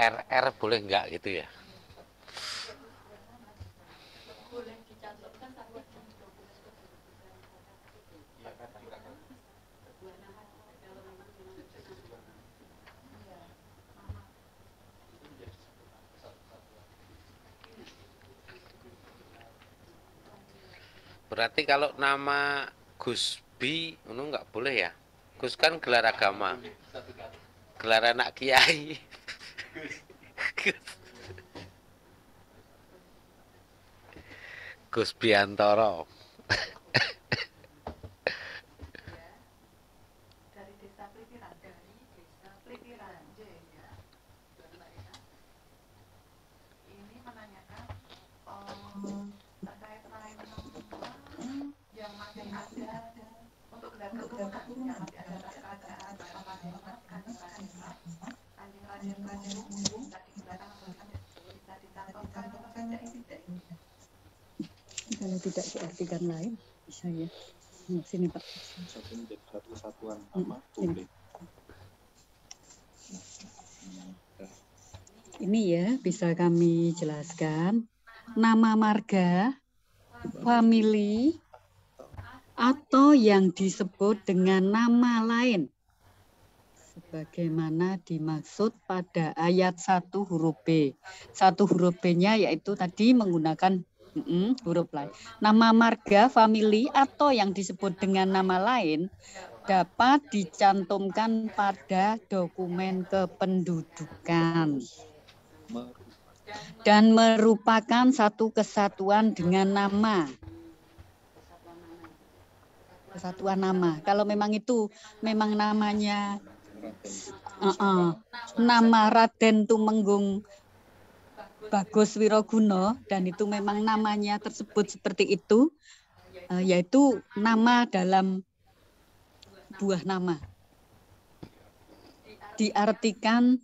D: RR boleh nggak gitu ya? Berarti kalau nama Gusbi itu nggak boleh ya? Gus kan gelar agama, gelar anak kiai. Gus Biantoro.
H: Kalau tidak diartikan lain, bisa ya. Sini Pak.
E: Satu kesatuan nama boleh.
H: Ini ya, bisa kami jelaskan. Nama marga, famili, atau yang disebut dengan nama lain. Sebagaimana dimaksud pada ayat 1 huruf B. 1 huruf B-nya yaitu tadi menggunakan huruf lain. Nama marga, famili, atau yang disebut dengan nama lain dapat dicantumkan pada dokumen kependudukan dan merupakan satu kesatuan dengan nama. Kesatuan nama. Kalau memang itu memang namanya nama Raden Tumenggung Bagus Wiroguna dan itu memang namanya tersebut seperti itu, yaitu nama dalam buah nama. Diartikan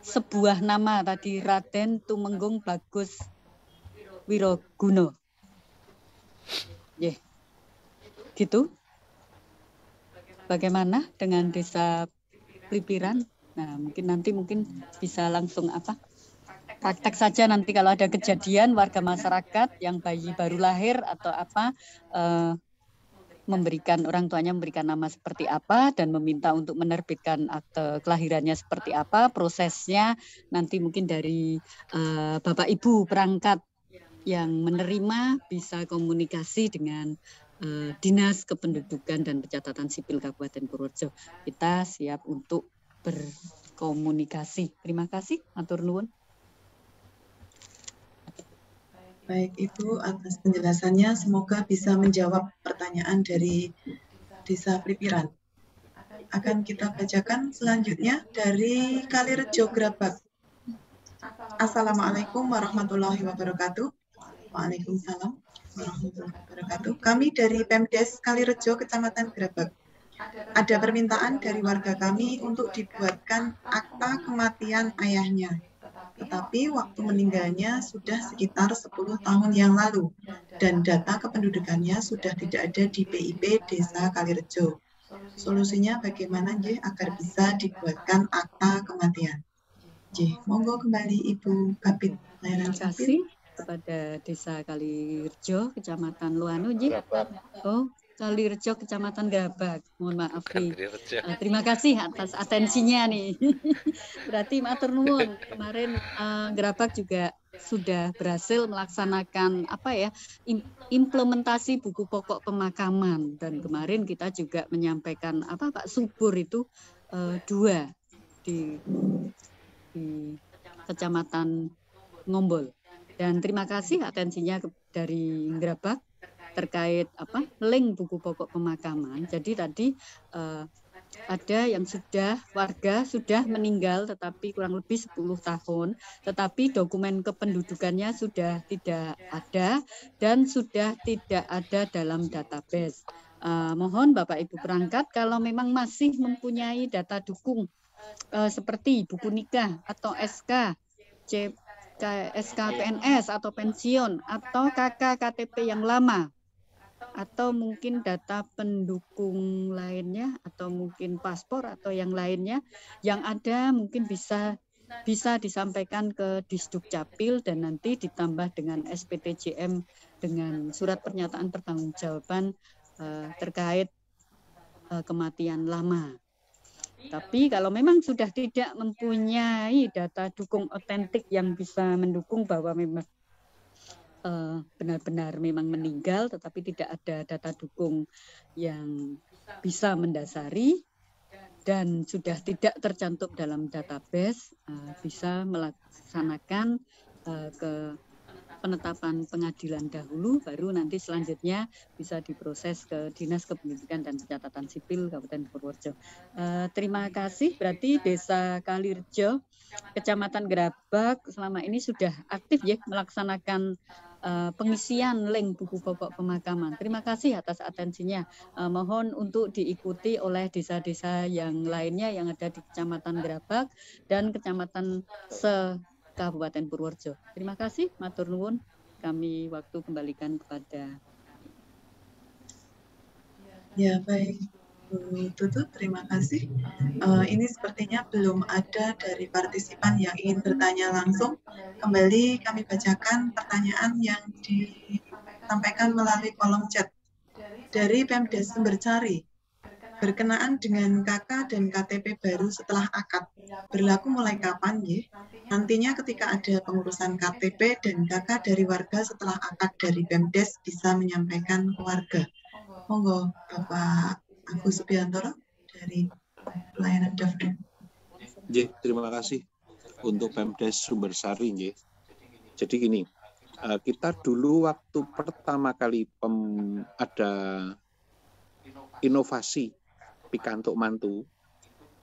H: sebuah nama tadi Raden Tumenggung Bagus Wiroguna. Gitu. Bagaimana dengan Desa Plipiran? Nah, mungkin bisa langsung praktek saja nanti kalau ada kejadian warga masyarakat yang bayi baru lahir atau memberikan orang tuanya memberikan nama seperti apa dan meminta untuk menerbitkan akte kelahirannya seperti apa, prosesnya nanti mungkin dari Bapak Ibu perangkat yang menerima bisa komunikasi dengan Dinas Kependudukan dan Pencatatan Sipil Kabupaten Purworejo. Kita siap untuk berkomunikasi. Terima kasih, matur nuwun.
A: Baik, Ibu atas penjelasannya. Semoga bisa menjawab pertanyaan dari Desa Plipiran. Akan kita bacakan selanjutnya dari Kalirejo Grabak. Assalamualaikum warahmatullahi wabarakatuh. Waalaikumsalam warahmatullahi wabarakatuh. Kami dari Pemdes Kalirejo, Kecamatan Grabak. Ada permintaan dari warga kami untuk dibuatkan akta kematian ayahnya. Tetapi waktu meninggalnya sudah sekitar 10 tahun yang lalu dan data kependudukannya sudah tidak ada di PIP Desa Kalirejo. Solusinya bagaimana agar bisa dibuatkan akta kematian? Monggo kembali Ibu Kabid Layanan Sipil.
H: Kepada Desa Kalirejo, Kecamatan Luanu, Kalirejo, Kecamatan Grabak. Mohon maaf nih. Terima kasih atas atensinya nih. Berarti matur nuwun. Kemarin Grabak juga sudah berhasil melaksanakan implementasi buku pokok pemakaman dan kemarin kita juga menyampaikan Pak Subur itu 2 di Kecamatan Ngombol. Dan terima kasih atensinya dari Grabak terkait link buku pokok pemakaman. Jadi tadi Ada yang warga sudah meninggal tetapi kurang lebih 10 tahun, tetapi dokumen kependudukannya sudah tidak ada dan sudah tidak ada dalam database. Mohon Bapak Ibu perangkat kalau memang masih mempunyai data dukung seperti buku nikah atau SK, SK PNS atau pensiun atau KK KTP yang lama, atau mungkin data pendukung lainnya, atau mungkin paspor atau yang lainnya yang ada, mungkin bisa disampaikan ke Disdukcapil dan nanti ditambah dengan SPTJM dengan surat pernyataan pertanggungjawaban terkait kematian lama. Tapi kalau memang sudah tidak mempunyai data dukung otentik yang bisa mendukung bahwa memang benar-benar memang meninggal, tetapi tidak ada data dukung yang bisa mendasari dan sudah tidak tercantum dalam database, bisa melaksanakan ke penetapan pengadilan dahulu, baru nanti selanjutnya bisa diproses ke Dinas Kependudukan dan Pencatatan Sipil Kabupaten Purworejo. Terima kasih. Berarti Desa Kalirjo, Kecamatan Gerabak selama ini sudah aktif ya melaksanakan pengisian link buku pokok pemakaman. Terima kasih atas atensinya. Mohon untuk diikuti oleh desa-desa yang lainnya yang ada di Kecamatan Gerabak dan Kecamatan Kabupaten Purworejo. Terima kasih, matur nuwun. Kami waktu kembalikan kepada.
A: Ya, baik. Bu Tutut, terima kasih. Ini sepertinya belum ada dari partisipan yang ingin bertanya langsung. Kembali kami bacakan pertanyaan yang disampaikan melalui kolom chat. Dari Pemdes Sumbercari, berkenaan dengan KK dan KTP baru setelah akad, berlaku mulai kapan ya? Nantinya ketika ada pengurusan KTP dan KK dari warga setelah akad dari Pemdes bisa menyampaikan ke warga. Monggo Bapak Agus Subiantoro dari pelayanan daftar.
E: Terima kasih untuk Pemdes Sumbersari. Jadi gini, kita dulu waktu pertama kali ada inovasi pikantuk mantu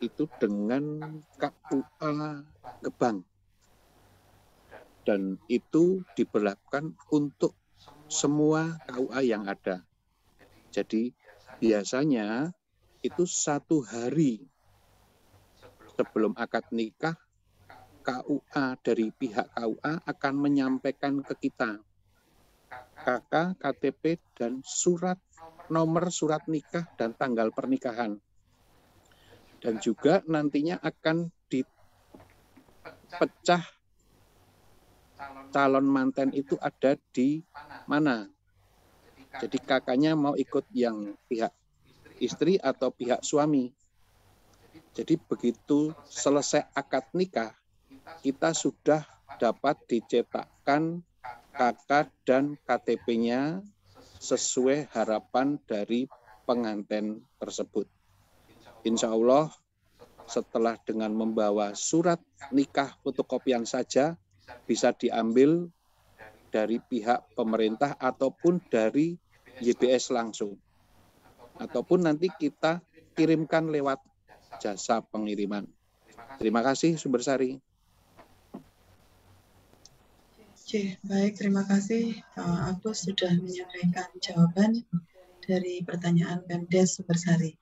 E: itu dengan KUA Gebang, dan itu diberlakukan untuk semua KUA yang ada. Jadi biasanya itu 1 hari sebelum akad nikah, KUA dari pihak KUA akan menyampaikan ke kita KK, KTP, dan nomor surat nikah dan tanggal pernikahan. Dan juga nantinya akan dipecah calon manten itu ada di mana. Jadi kakaknya mau ikut yang pihak istri atau pihak suami. Jadi begitu selesai akad nikah, kita sudah dapat dicetakkan KK dan KTP-nya sesuai harapan dari pengantin tersebut. Insya Allah setelah dengan membawa surat nikah fotokopian saja bisa diambil dari pihak pemerintah ataupun dari YBS langsung. Ataupun nanti kita kirimkan lewat jasa pengiriman. Terima kasih Sumbersari.
A: Oke, baik, terima kasih Pak Agus sudah menyampaikan jawaban dari pertanyaan Pemdes Sumbersari.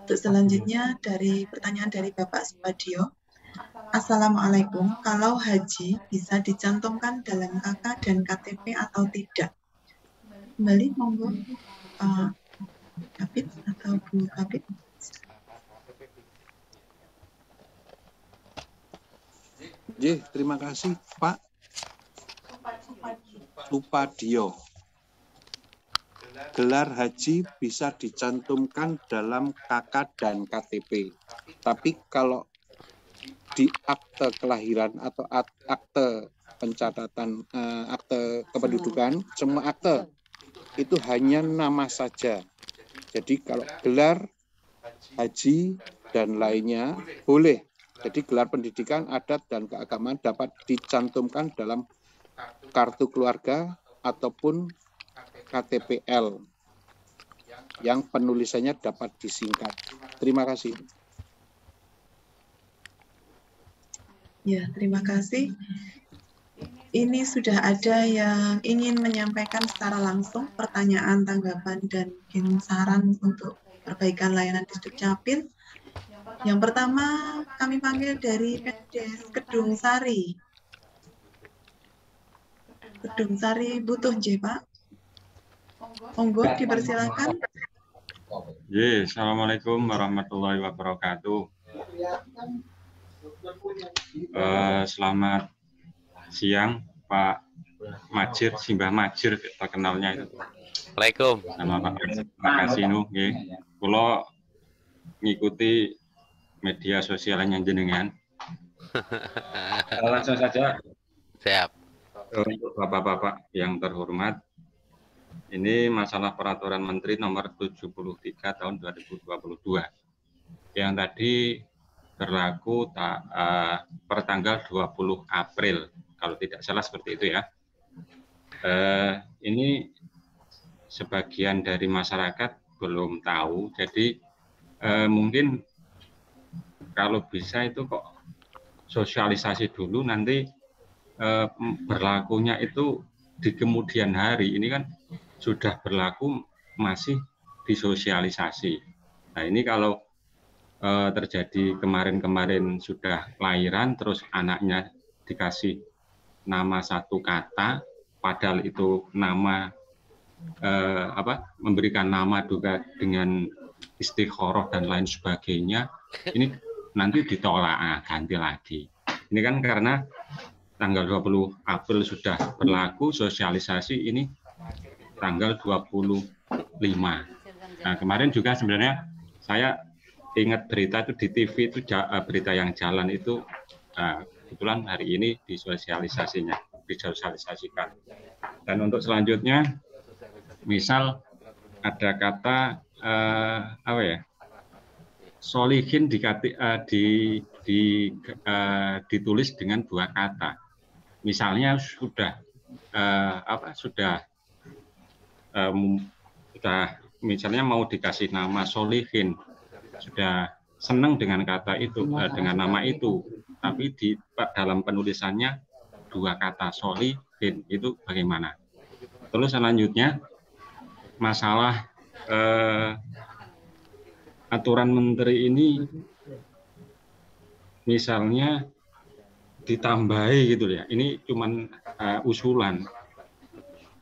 A: Untuk selanjutnya dari pertanyaan dari Bapak Supadio. Assalamualaikum, kalau haji bisa dicantumkan dalam KK dan KTP atau tidak? Kembali monggo Kapit atau Bu Kapit.
E: Terima kasih Pak Supadio. Gelar haji bisa dicantumkan dalam KK dan KTP. Tapi kalau di akte kelahiran atau akte pencatatan, akte kependudukan, semua akte itu hanya nama saja. Jadi kalau gelar haji dan lainnya boleh. Jadi gelar pendidikan, adat, dan keagamaan dapat dicantumkan dalam kartu keluarga ataupun KTPL. yang penulisannya dapat disingkat. Terima kasih.
A: Ya, terima kasih. Ini sudah ada yang ingin menyampaikan secara langsung pertanyaan, tanggapan, dan mungkin saran untuk perbaikan layanan di Dukcapil. Yang pertama kami panggil dari PDS Kedung Sari. Kedung Sari butuh J, Pak. Monggo dipersilakan.
I: Assalamualaikum warahmatullahi wabarakatuh. Selamat siang Pak Majir, Simbah Majir terkenalnya itu.
D: Waalaikumsalam.
I: Nama Pak Kasino, kalau ngikuti media sosialnya jenengan. Langsung saja.
D: Siap.
I: Untuk Bapak-bapak yang terhormat, ini masalah peraturan Menteri nomor 73 tahun 2022 yang tadi berlaku per tanggal 20 April, kalau tidak salah seperti itu ya. Ini sebagian dari masyarakat belum tahu, jadi mungkin kalau bisa itu kok sosialisasi dulu, nanti berlakunya itu di kemudian hari. Ini kan sudah berlaku masih disosialisasi. Nah ini kalau terjadi kemarin-kemarin sudah lahiran terus anaknya dikasih nama satu kata, padahal itu nama memberikan nama juga dengan istikharah dan lain sebagainya, ini nanti ditolak, ganti lagi. Ini kan karena tanggal 20 April sudah berlaku sosialisasi, ini tanggal 25. Nah kemarin juga sebenarnya saya ingat berita itu di TV itu berita yang jalan itu kebetulan hari ini disosialisasikan. Dan untuk selanjutnya, misal ada kata solihin ditulis dengan dua kata. Misalnya sudah misalnya mau dikasih nama solihin, sudah senang dengan kata itu, dengan nama itu, tapi di dalam penulisannya dua kata solihin, itu bagaimana? Terus selanjutnya masalah aturan menteri ini, misalnya ditambahi gitu ya, ini cuman usulan.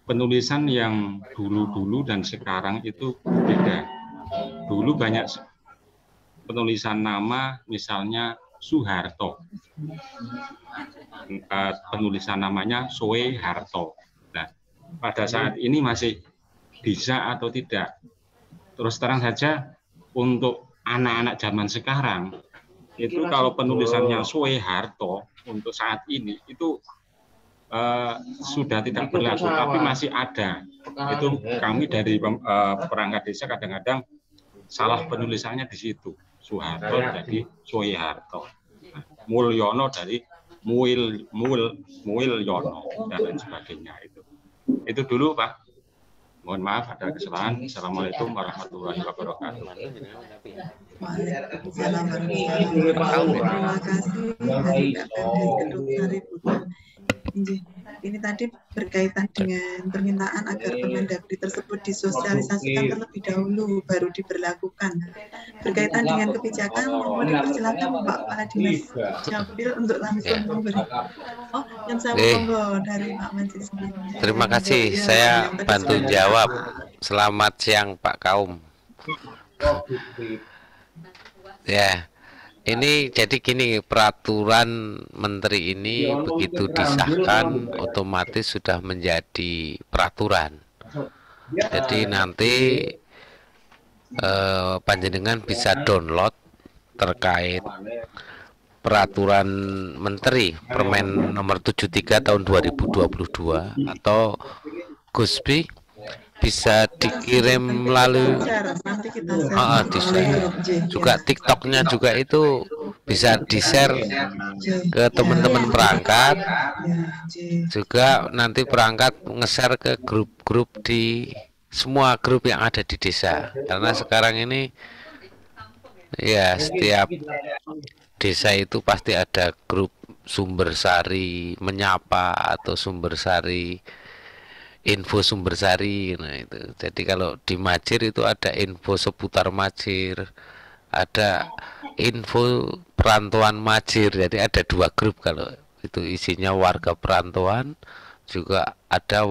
I: Penulisan yang dulu-dulu dan sekarang itu beda. Dulu banyak penulisan nama, misalnya Soeharto, penulisan namanya Soeharto. Nah, pada saat ini masih bisa atau tidak? Terus terang saja untuk anak-anak zaman sekarang itu kalau penulisannya Soeharto untuk saat ini itu sudah tidak berlaku, tapi masih ada. Itu kami dari perangkat desa kadang-kadang salah penulisannya di situ. Soeharto jadi Soeharto, Mulyono dari Mulyono dan lain sebagainya. Itu dulu Pak. Mohon maaf ada kesalahan. Assalamualaikum warahmatullahi wabarakatuh.
A: Waalaikumsalam warahmatullahi wabarakatuh. Terima kasih. Ini tadi berkaitan dengan permintaan agar Permendagri tersebut disosialisasikan terlebih dahulu baru diberlakukan. Berkaitan dengan kebijakan, mohon dipersilakan Pak Kepala Dinas Dukcapil untuk langsung memberi. Oh, yang saya monggo dari Pak Majid sendiri.
D: Terima kasih, saya bantu jawab. Selamat siang Pak Kaum. Ya. Ini jadi gini, peraturan menteri ini begitu disahkan otomatis sudah menjadi peraturan. Jadi nanti panjenengan bisa download terkait peraturan menteri Permen nomor 73 tahun 2022 atau Gusbi bisa dikirim melalui juga TikToknya juga itu bisa di-share ke teman-teman perangkat, juga nanti perangkat nge-share ke grup-grup di semua grup yang ada di desa, karena sekarang ini ya setiap desa itu pasti ada grup sumber sari menyapa atau sumber sari info sumber sari. Nah itu jadi kalau di Majir itu ada info seputar Majir, ada info perantauan Majir, jadi ada 2 grup. Kalau itu isinya warga perantauan, juga ada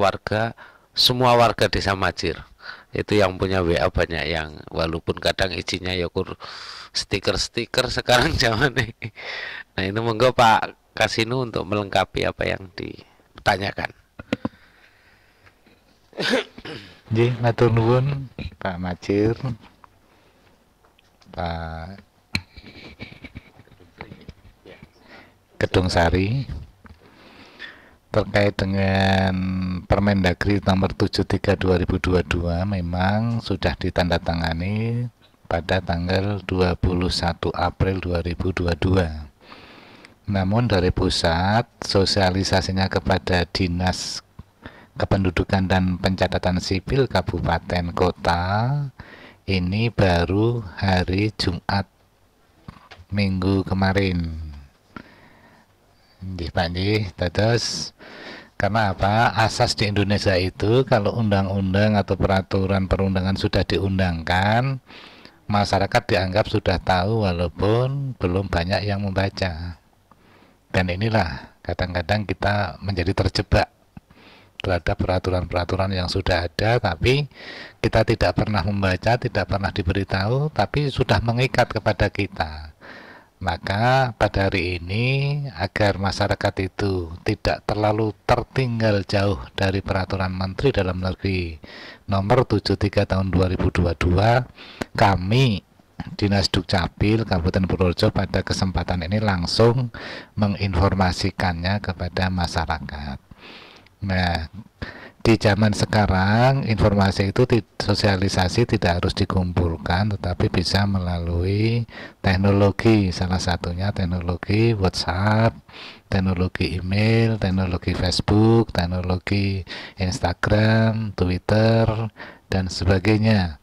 D: semua warga desa Majir. Itu yang punya WA banyak, yang walaupun kadang isinya ya stiker-stiker sekarang zaman ini. Nah itu monggo Pak Kasino untuk melengkapi apa yang ditanyakan.
C: Nggih, matur nuwun Pak Majir, Pak Kedung Sari, terkait dengan Permendagri nomor 73 2022 memang sudah ditandatangani pada tanggal 21 April 2022. Namun dari pusat, sosialisasinya kepada Dinas Kependudukan dan Pencatatan Sipil Kabupaten Kota ini baru hari Jumat minggu kemarin. Nggih Pak nggih, terus karena apa? Asas di Indonesia itu kalau undang-undang atau peraturan perundangan sudah diundangkan, masyarakat dianggap sudah tahu walaupun belum banyak yang membaca. Dan inilah kadang-kadang kita menjadi terjebak terhadap peraturan-peraturan yang sudah ada, tapi kita tidak pernah membaca, tidak pernah diberitahu, tapi sudah mengikat kepada kita. Maka pada hari ini agar masyarakat itu tidak terlalu tertinggal jauh dari peraturan Menteri Dalam Negeri nomor 73 tahun 2022, kami Dinas Dukcapil Kabupaten Purworejo pada kesempatan ini langsung menginformasikannya kepada masyarakat. Nah, di zaman sekarang informasi itu sosialisasi tidak harus dikumpulkan, tetapi bisa melalui teknologi, salah satunya teknologi WhatsApp, teknologi email, teknologi Facebook, teknologi Instagram, Twitter, dan sebagainya,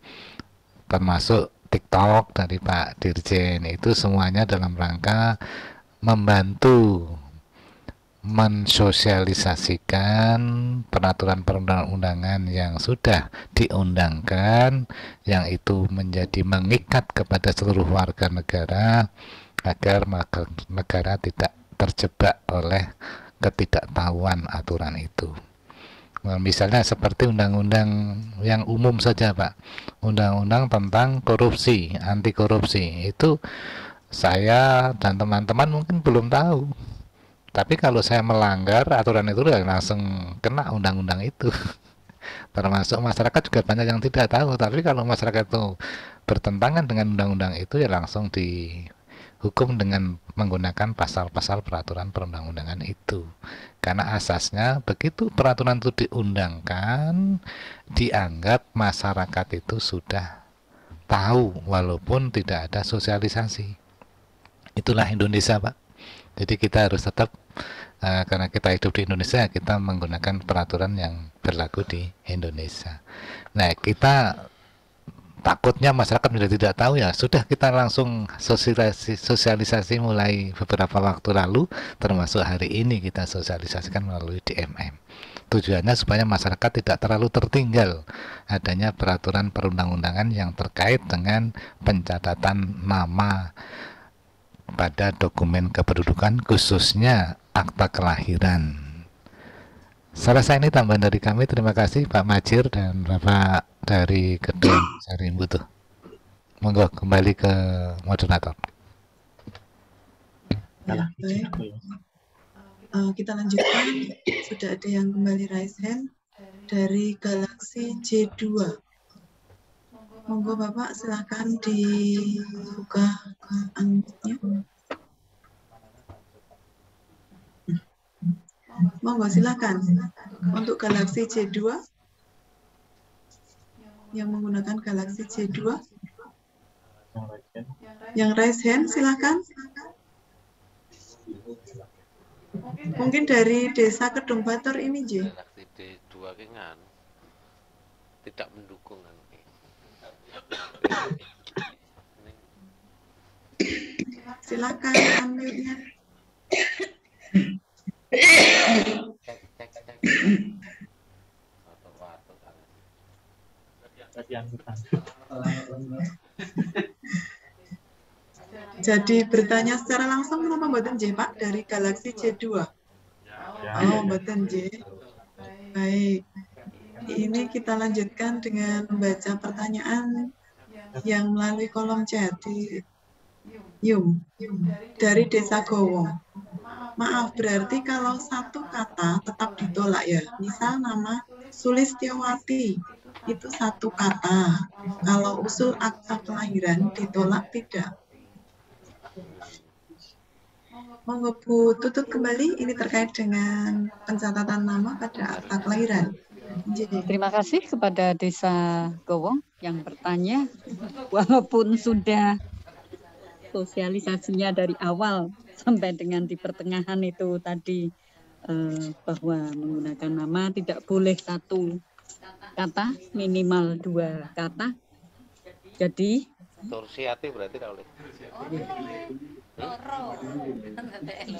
C: termasuk TikTok dari Pak Dirjen. Itu semuanya dalam rangka membantu mensosialisasikan peraturan perundang-undangan yang sudah diundangkan, yang itu menjadi mengikat kepada seluruh warga negara agar negara tidak terjebak oleh ketidaktahuan aturan itu. Misalnya seperti undang-undang yang umum saja Pak, undang-undang tentang korupsi, anti korupsi, itu saya dan teman-teman mungkin belum tahu. Tapi kalau saya melanggar aturan itu langsung kena undang-undang itu. Termasuk masyarakat juga banyak yang tidak tahu. Tapi kalau masyarakat itu bertentangan dengan undang-undang itu ya langsung dihukum dengan menggunakan pasal-pasal peraturan perundang-undangan itu. Karena asasnya begitu peraturan itu diundangkan, dianggap masyarakat itu sudah tahu walaupun tidak ada sosialisasi. Itulah Indonesia Pak. Jadi kita harus tetap karena kita hidup di Indonesia, kita menggunakan peraturan yang berlaku di Indonesia. Nah, kita takutnya masyarakat sudah tidak tahu, ya sudah kita langsung sosialisasi mulai beberapa waktu lalu, termasuk hari ini kita sosialisasikan melalui DMM. Tujuannya supaya masyarakat tidak terlalu tertinggal adanya peraturan perundang-undangan yang terkait dengan pencatatan nama pada dokumen kependudukan, khususnya akta kelahiran. Saya rasa ini tambahan dari kami. Terima kasih Pak Majir dan Bapak dari Kedung Sari Butuh. Monggo kembali ke moderator.
A: Ya, baik. Kita lanjutkan. Sudah ada yang kembali raise hand dari Galaxy J2. Monggo Bapak silakan dibuka unmute-nya. Monggo silakan untuk Galaxy J2 yang menggunakan Galaxy J2 yang raise hand silakan. Mungkin dari Desa Kedung Batur ini J.
D: Galaxy D2 kan. tidak mendukung nanti.
A: Silakan unmute-nya. Jadi bertanya secara langsung kenapa mboten J Pak dari Galaxy J2? Oh mboten J. Baik. Ini kita lanjutkan dengan membaca pertanyaan yang melalui kolom chat di Yum dari Desa Gowong. Maaf, berarti kalau satu kata tetap ditolak ya. Misal nama Sulistiawati itu satu kata. Kalau usul akta kelahiran ditolak tidak. Monggo Bu tutup kembali. Ini terkait dengan pencatatan nama pada akta kelahiran.
H: Terima kasih kepada Desa Gowong yang bertanya, walaupun sudah sosialisasinya dari awal sampai dengan di pertengahan itu tadi bahwa menggunakan nama tidak boleh satu kata, minimal dua kata. Jadi
D: Tursiati berarti tidak boleh.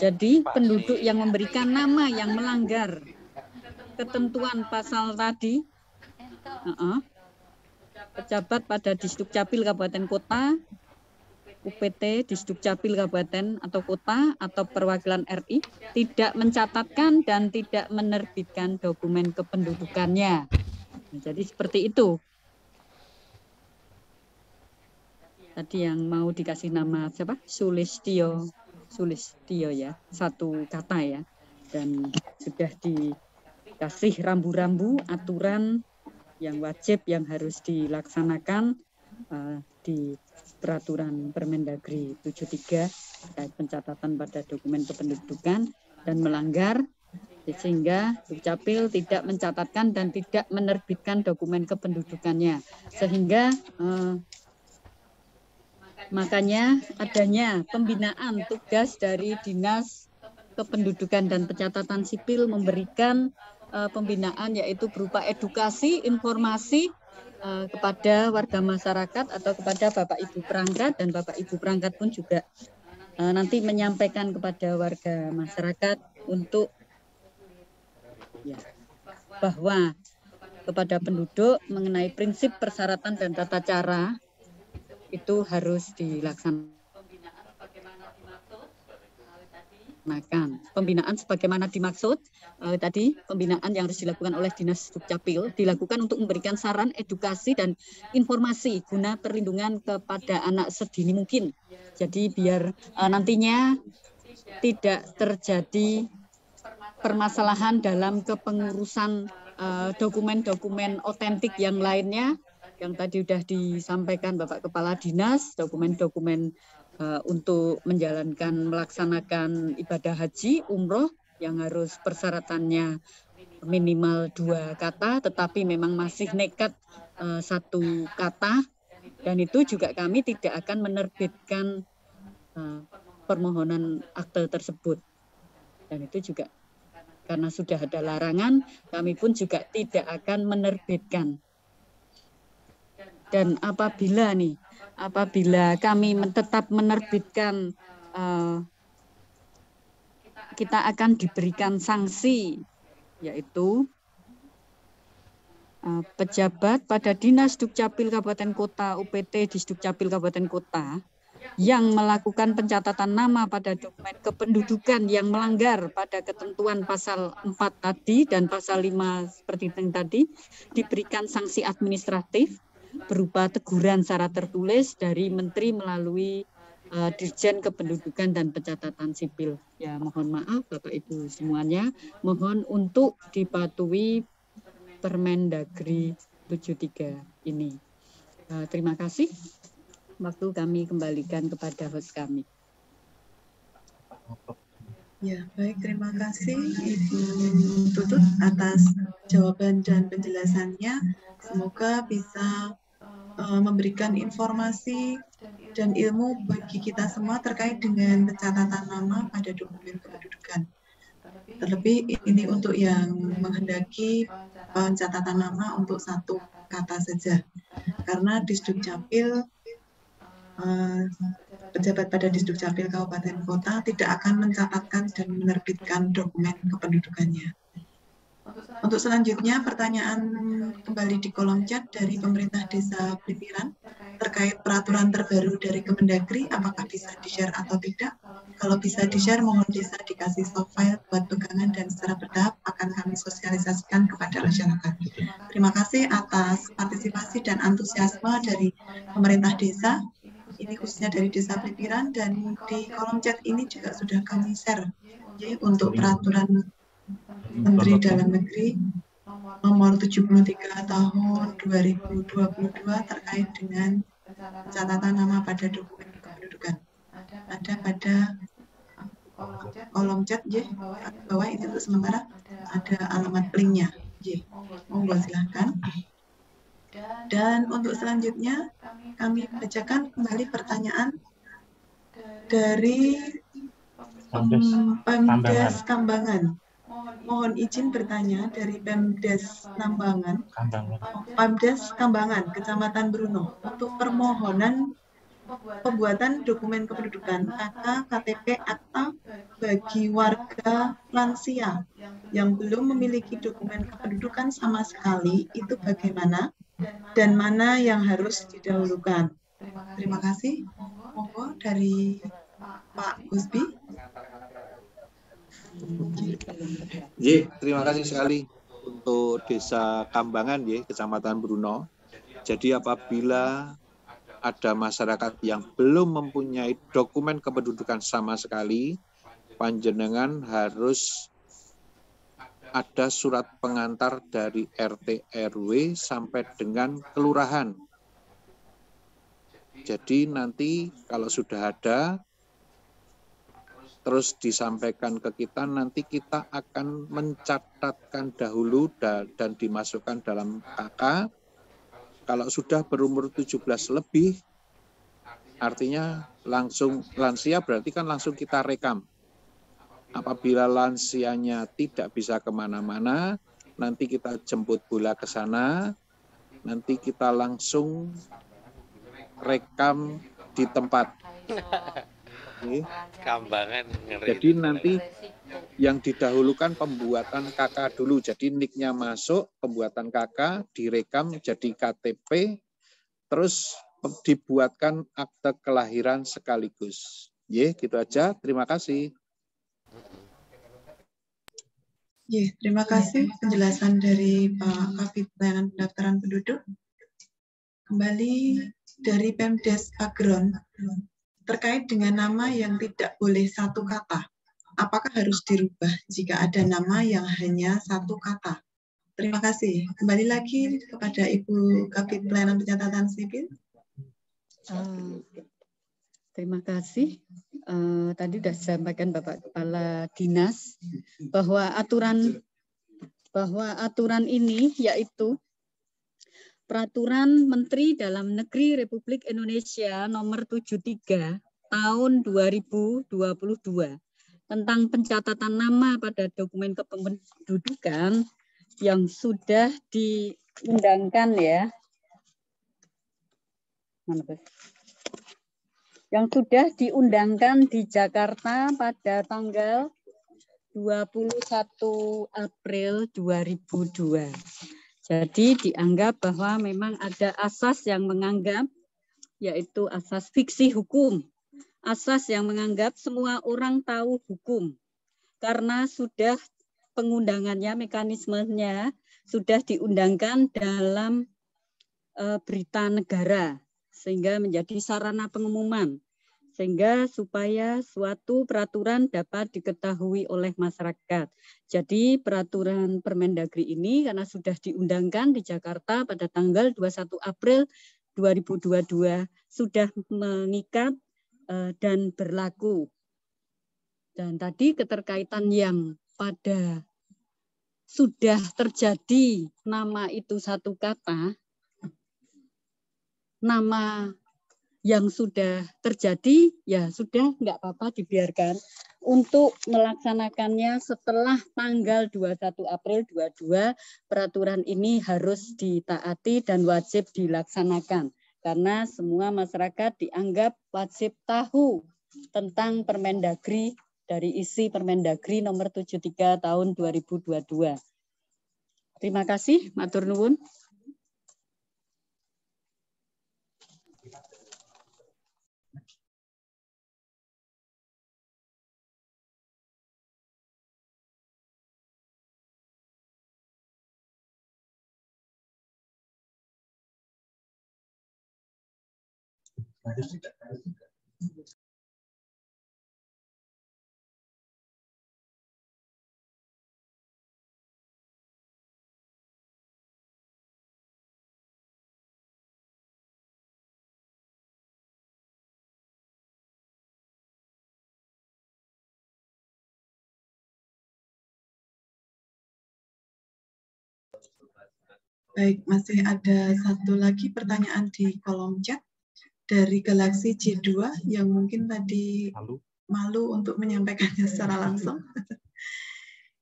H: Jadi penduduk yang memberikan nama yang melanggar ketentuan pasal tadi, pejabat pada Disdukcapil Kabupaten Kota, UPT Disdukcapil Kabupaten atau Kota atau perwakilan RI tidak mencatatkan dan tidak menerbitkan dokumen kependudukannya. Nah, jadi seperti itu. Tadi yang mau dikasih nama siapa? Sulistio ya, satu kata ya. Dan sudah dikasih rambu-rambu aturan yang wajib yang harus dilaksanakan di peraturan Permendagri 73 terkait pencatatan pada dokumen kependudukan dan melanggar sehingga Dukcapil tidak mencatatkan dan tidak menerbitkan dokumen kependudukannya sehingga makanya adanya pembinaan tugas dari Dinas Kependudukan dan Pencatatan Sipil memberikan pembinaan yaitu berupa edukasi, informasi kepada warga masyarakat atau kepada Bapak Ibu perangkat, dan Bapak Ibu perangkat pun juga nanti menyampaikan kepada warga masyarakat untuk ya, bahwa kepada penduduk mengenai prinsip persyaratan dan tata cara itu harus dilaksanakan. Pembinaan sebagaimana dimaksud tadi, pembinaan yang harus dilakukan oleh Dinas Dukcapil dilakukan untuk memberikan saran, edukasi, dan informasi guna perlindungan kepada anak sedini mungkin. Jadi biar nantinya tidak terjadi permasalahan dalam kepengurusan dokumen-dokumen otentik yang lainnya, yang tadi sudah disampaikan Bapak Kepala Dinas, dokumen-dokumen untuk melaksanakan ibadah haji, umroh, yang harus persyaratannya minimal 2 kata, tetapi memang masih nekat 1 kata, dan itu juga kami tidak akan menerbitkan permohonan akte tersebut. Dan itu juga karena sudah ada larangan, kami pun juga tidak akan menerbitkan. Dan apabila kami tetap menerbitkan, kita akan diberikan sanksi, yaitu pejabat pada Dinas Dukcapil Kabupaten Kota, UPT Disdukcapil Kabupaten Kota, yang melakukan pencatatan nama pada dokumen kependudukan yang melanggar pada ketentuan pasal 4 tadi dan pasal 5 seperti yang tadi, diberikan sanksi administratif berupa teguran secara tertulis dari Menteri melalui Dirjen Kependudukan dan Pencatatan Sipil. Ya, mohon maaf Bapak Ibu semuanya, mohon untuk dipatuhi Permendagri 73 ini. Terima kasih. Waktu kami kembalikan kepada host kami.
A: Ya, baik, terima kasih Ibu Tutut atas jawaban dan penjelasannya. Semoga bisa memberikan informasi dan ilmu bagi kita semua terkait dengan pencatatan nama pada dokumen kependudukan. Terlebih ini untuk yang menghendaki pencatatan nama untuk satu kata saja. Karena pejabat pada Disdukcapil Kabupaten Kota tidak akan mencatatkan dan menerbitkan dokumen kependudukannya. Untuk selanjutnya, pertanyaan kembali di kolom chat dari pemerintah Desa Blipiran terkait peraturan terbaru dari Kemendagri, apakah bisa di-share atau tidak? Kalau bisa di-share, mohon Desa dikasih soft file buat pegangan dan secara bertahap akan kami sosialisasikan kepada masyarakat. Terima kasih atas partisipasi dan antusiasme dari pemerintah desa, ini khususnya dari Desa Blipiran, dan di kolom chat ini juga sudah kami share ya, untuk peraturan Menteri Dalam Negeri nomor 73 tahun 2022 terkait dengan pencatatan nama pada dokumen kependudukan. Ada pada kolom chat ya, bawah itu untuk sementara ada alamat linknya. Ya, monggo silahkan. Dan untuk selanjutnya kami bacakan kembali pertanyaan dari Pemdes Kambangan. Mohon izin bertanya dari Pemdes Kambangan, Kecamatan Bruno, untuk permohonan pembuatan dokumen kependudukan KK, KTP, akta bagi warga lansia yang belum memiliki dokumen kependudukan sama sekali, itu bagaimana dan mana yang harus didahulukan? Terima kasih. Monggo dari Pak Gusbi.
E: Terima kasih sekali untuk Desa Kambangan Kecamatan Bruno. Jadi apabila ada masyarakat yang belum mempunyai dokumen kependudukan sama sekali, panjenengan harus ada surat pengantar dari RT RW sampai dengan kelurahan. Jadi nanti kalau sudah ada terus disampaikan ke kita, nanti kita akan mencatatkan dahulu dan dimasukkan dalam KK. Kalau sudah berumur 17 lebih, artinya langsung lansia, berarti kan langsung kita rekam. Apabila lansianya tidak bisa kemana-mana, nanti kita jemput bola ke sana, nanti kita langsung rekam di tempat.
D: Kambangan.
E: Jadi nanti yang didahulukan pembuatan KK dulu. Jadi NIK-nya masuk, pembuatan KK, direkam jadi KTP, terus dibuatkan akte kelahiran sekaligus. Gitu aja. Terima kasih.
A: Terima kasih penjelasan dari Pak Kabid Pelayanan Pendaftaran Penduduk. Kembali dari Pemdes Agron. Terkait dengan nama yang tidak boleh satu kata, apakah harus dirubah jika ada nama yang hanya satu kata? Terima kasih. Kembali lagi kepada Ibu Kabid Pelayanan Pencatatan Sipil.
H: Terima kasih. Tadi sudah disampaikan Bapak Kepala Dinas bahwa aturan ini yaitu Peraturan Menteri Dalam Negeri Republik Indonesia Nomor 73 Tahun 2022 tentang pencatatan nama pada dokumen kependudukan yang sudah diundangkan yang sudah diundangkan di Jakarta pada tanggal 21 April 2002. Jadi dianggap bahwa memang ada asas yang menganggap, yaitu asas fiksi hukum. Asas yang menganggap semua orang tahu hukum. Karena sudah pengundangannya, mekanismenya sudah diundangkan dalam berita negara. Sehingga menjadi sarana pengumuman. Sehingga supaya suatu peraturan dapat diketahui oleh masyarakat. Jadi peraturan Permendagri ini karena sudah diundangkan di Jakarta pada tanggal 21 April 2022 sudah mengikat dan berlaku. Dan tadi keterkaitan yang pada sudah terjadi nama itu satu kata, nama yang sudah terjadi ya sudah nggak apa-apa dibiarkan. Untuk melaksanakannya setelah tanggal 21 April 22 peraturan ini harus ditaati dan wajib dilaksanakan karena semua masyarakat dianggap wajib tahu tentang Permendagri dari isi Permendagri nomor 73 tahun 2022. Terima kasih, matur nuwun.
A: Baik, masih ada satu lagi pertanyaan di kolom chat dari Galaxy J2 yang mungkin tadi malu untuk menyampaikannya secara langsung.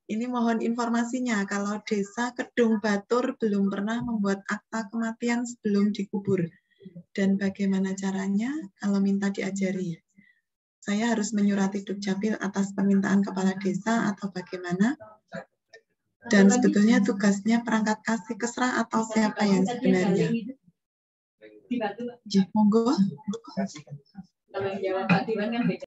A: Ini mohon informasinya kalau Desa Kedung Batur belum pernah membuat akta kematian sebelum dikubur. Dan bagaimana caranya kalau minta diajari? Saya harus menyurati Dukcapil atas permintaan kepala desa atau bagaimana? Dan sebetulnya tugasnya perangkat kasih kesrah atau siapa yang sebenarnya? Ya, monggo.
H: Kalau yang jawab Pak Diwan kan beda.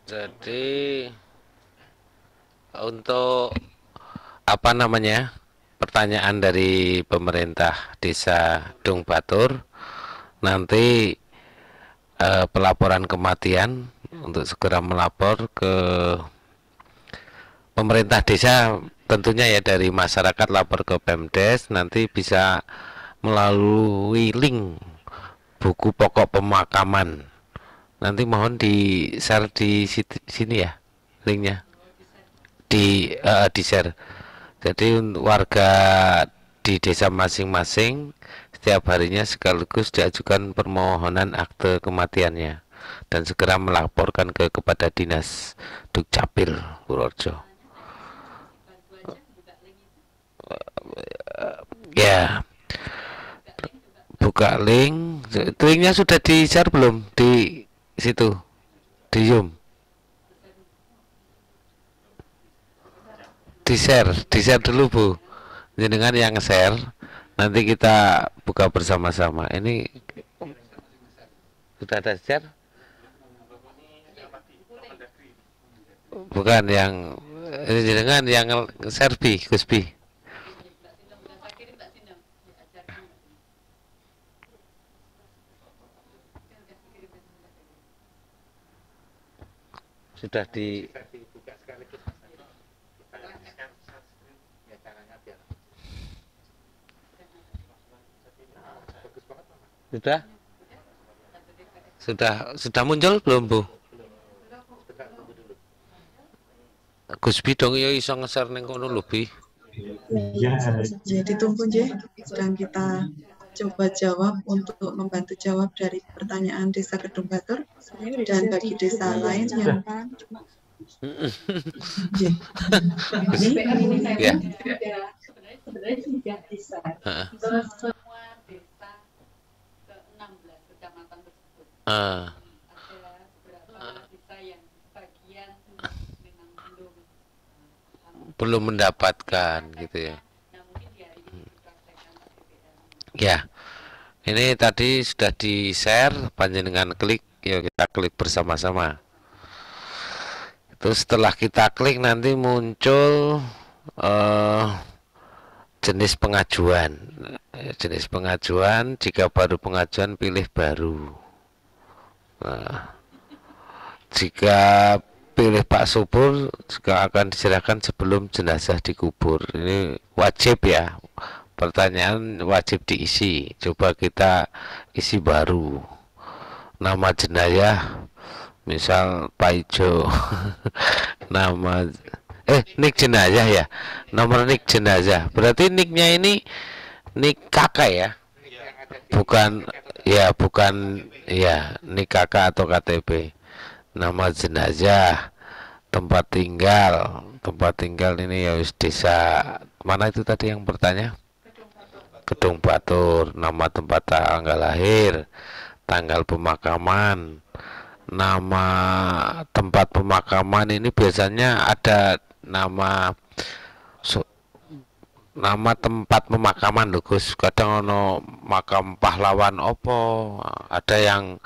D: Jadi untuk apa namanya pertanyaan dari pemerintah Desa Dung Batur, nanti pelaporan kematian untuk segera melapor ke pemerintah desa, tentunya ya dari masyarakat lapor ke Pemdes, nanti bisa melalui link buku pokok pemakaman. Nanti mohon di share di sini ya linknya, di share. Jadi warga di desa masing-masing setiap harinya sekaligus diajukan permohonan akte kematiannya dan segera melaporkan kepada Dinas Dukcapil Purworejo. Ya, buka link. Linknya sudah di share belum di situ di Zoom? Di share dulu Bu, dengan yang share nanti kita buka bersama-sama. Ini sudah ada share? Bukan yang ini dengan yang share Bi, Gus Bi. Sudah di sudah muncul belum Bu? Gus Bi dong ya iso nge-share ning kono lho Bi.
A: Ya, ditunggu nggih, sedang kita coba jawab untuk membantu jawab dari pertanyaan Desa Kedung Batur dan bagi desa lain yang
D: ya.
H: Sebenarnya sudah bisa. Semua desa ke-16 kecamatan tersebut. Ada beberapa desa yang bagian memang
D: belum mendapatkan gitu ya. Ya, ini tadi sudah di share, panjenengan klik, yuk kita klik bersama-sama. Itu setelah kita klik nanti muncul jenis pengajuan. Jenis pengajuan, jika baru pengajuan pilih baru. Nah, jika pilih Pak Subur juga akan diserahkan sebelum jenazah dikubur. Ini wajib ya. Pertanyaan wajib diisi. Coba kita isi baru. Nama jenazah Misal Pak Ijo nama nik jenazah ya, nomor nik jenazah. Berarti niknya ini nik kakak ya, bukan ya nik kakak atau KTP. Nama jenazah, tempat tinggal ini ya desa mana itu tadi yang bertanya? Gedung Batur. Nama tempat tanggal lahir, tanggal pemakaman. Nama tempat pemakaman ini biasanya ada nama tempat pemakaman loh Gus. Kadang ono makam pahlawan opo, ada yang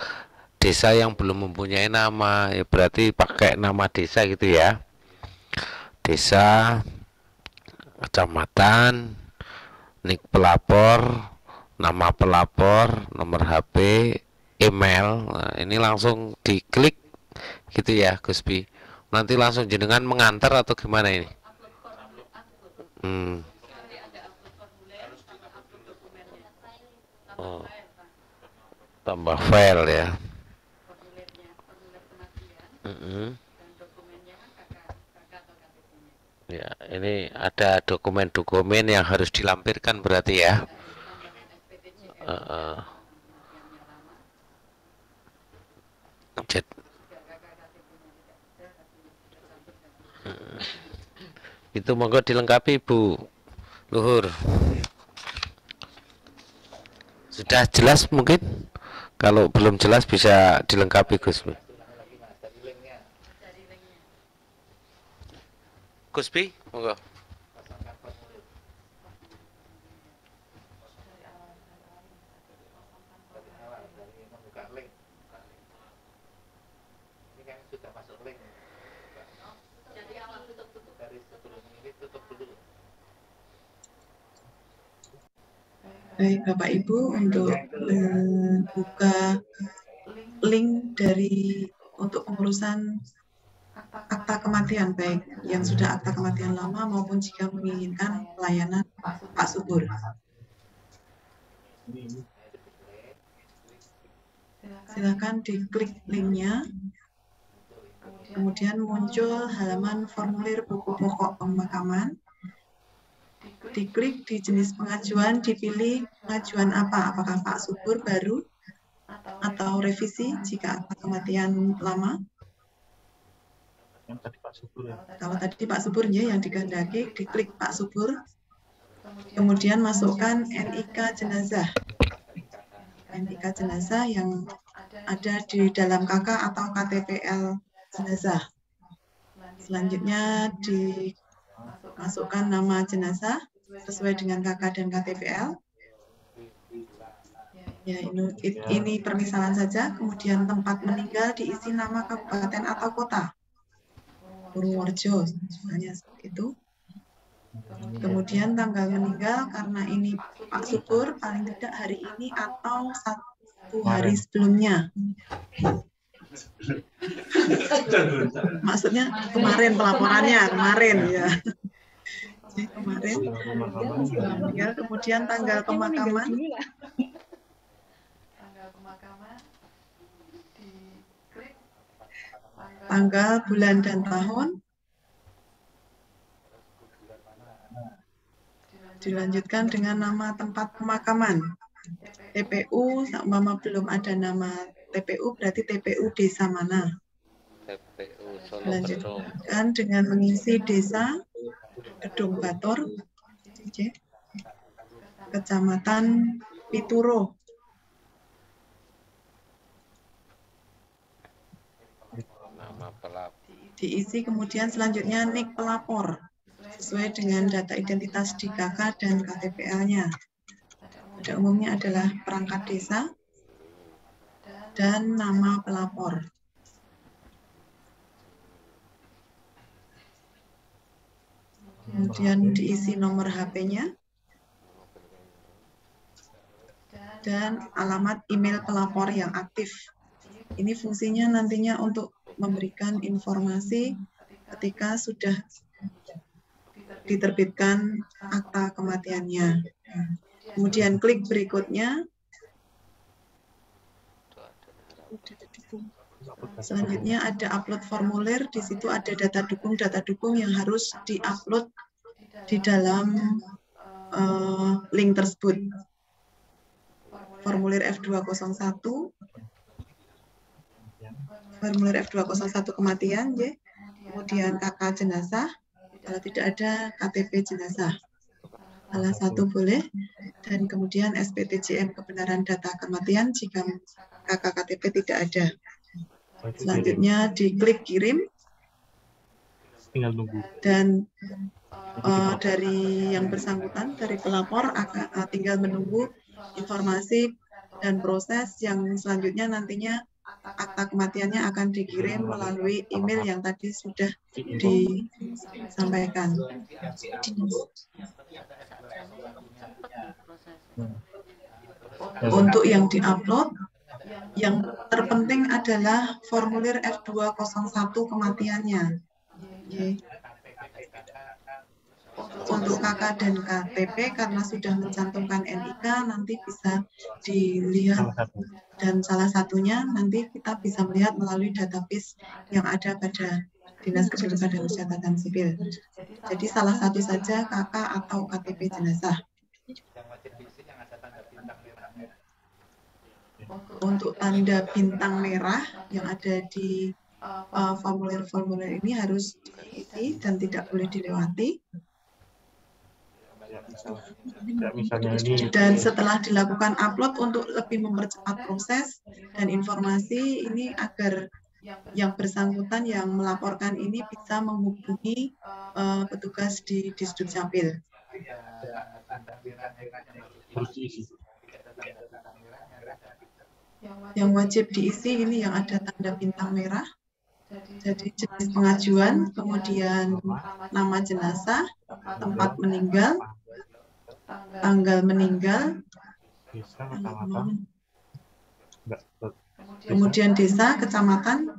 D: desa yang belum mempunyai nama, ya berarti pakai nama desa gitu ya. Desa, kecamatan, nik pelapor, nama pelapor, nomor HP, email. Nah, ini langsung diklik gitu ya Guspi. Nanti langsung jenengan mengantar atau gimana ini? Oh, tambah file ya. Ya, ini ada dokumen-dokumen yang harus dilampirkan berarti ya. Itu monggo dilengkapi Bu Luhur. Sudah jelas mungkin? Kalau belum jelas bisa dilengkapi Gusmi. Guspi, monggo.
A: Baik Bapak Ibu, untuk buka link untuk pengurusan akta kematian, baik yang sudah akta kematian lama maupun jika menginginkan pelayanan Pak Subur. Silakan diklik linknya, kemudian muncul halaman formulir buku pokok pemakaman. Diklik di jenis pengajuan, dipilih pengajuan apa, apakah Pak Subur baru atau revisi jika akta kematian lama. Kalau tadi Pak Subur ya yang dikehendaki, diklik Pak Subur, kemudian masukkan NIK jenazah. NIK jenazah yang ada di dalam KK atau KTPL jenazah. Selanjutnya dimasukkan nama jenazah sesuai dengan KK dan KTPL. Ya, ini permisalan saja. Kemudian tempat meninggal diisi nama kabupaten atau kota. Purworejo, misalnya seperti itu. Kemudian tanggal meninggal, karena ini Pak Subur paling tidak hari ini atau 1 hari sebelumnya. Maksudnya kemarin pelaporannya, kemarin ya. Kemarin meninggal, kemudian tanggal pemakaman. Tanggal, bulan, dan tahun. Dilanjutkan dengan nama tempat pemakaman. TPU, seumpama belum ada nama TPU, berarti TPU desa mana. Dilanjutkan dengan mengisi desa, Gedung Batur, Kecamatan Pituro. Diisi kemudian selanjutnya nik pelapor sesuai dengan data identitas di KK dan KTPL-nya. Pada umumnya adalah perangkat desa dan nama pelapor. Kemudian diisi nomor HP-nya dan alamat email pelapor yang aktif. Ini fungsinya nantinya untuk memberikan informasi ketika sudah diterbitkan akta kematiannya. Kemudian klik berikutnya. Selanjutnya ada upload formulir, di situ ada data dukung yang harus diupload di dalam link tersebut. Formulir F201, formulir F201 kematian, ya. Kemudian KK jenazah, kalau tidak ada KTP jenazah. Salah satu boleh, dan kemudian SPTJM kebenaran data kematian jika KK KTP tidak ada. Selanjutnya diklik kirim, dan dari yang bersangkutan, dari pelapor akan tinggal menunggu informasi dan proses yang selanjutnya nantinya akta kematiannya akan dikirim melalui email yang tadi sudah disampaikan. Untuk yang diupload, yang terpenting adalah formulir F201 kematiannya. Untuk KK dan KTP karena sudah mencantumkan NIK nanti bisa dilihat, dan salah satunya nanti kita bisa melihat melalui database yang ada pada Dinas Kependudukan dan Pencatatan Sipil. Jadi salah satu saja KK atau KTP jenazah. Untuk tanda bintang merah yang ada di formulir-formulir ini harus diisi dan tidak boleh dilewati. Dan setelah dilakukan upload untuk lebih mempercepat proses dan informasi ini agar yang bersangkutan yang melaporkan ini bisa menghubungi petugas di Disdukcapil. Yang wajib diisi ini yang ada tanda bintang merah. Jadi jenis pengajuan, kemudian nama jenazah, tempat meninggal, tanggal meninggal, kemudian desa, kecamatan,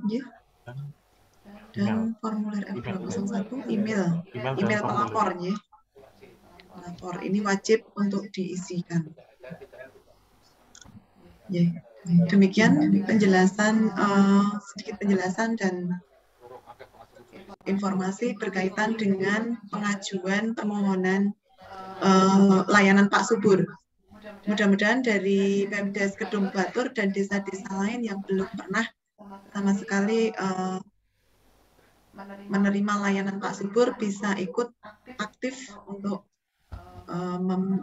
A: dan formulir F201, email pelapor, pelapor ini wajib untuk diisikan. Demikian penjelasan, sedikit penjelasan dan informasi berkaitan dengan pengajuan permohonan layanan Pak Subur. Mudah-mudahan dari Pemdes Kedung Batur dan desa-desa lain yang belum pernah sama sekali menerima layanan Pak Subur bisa ikut aktif untuk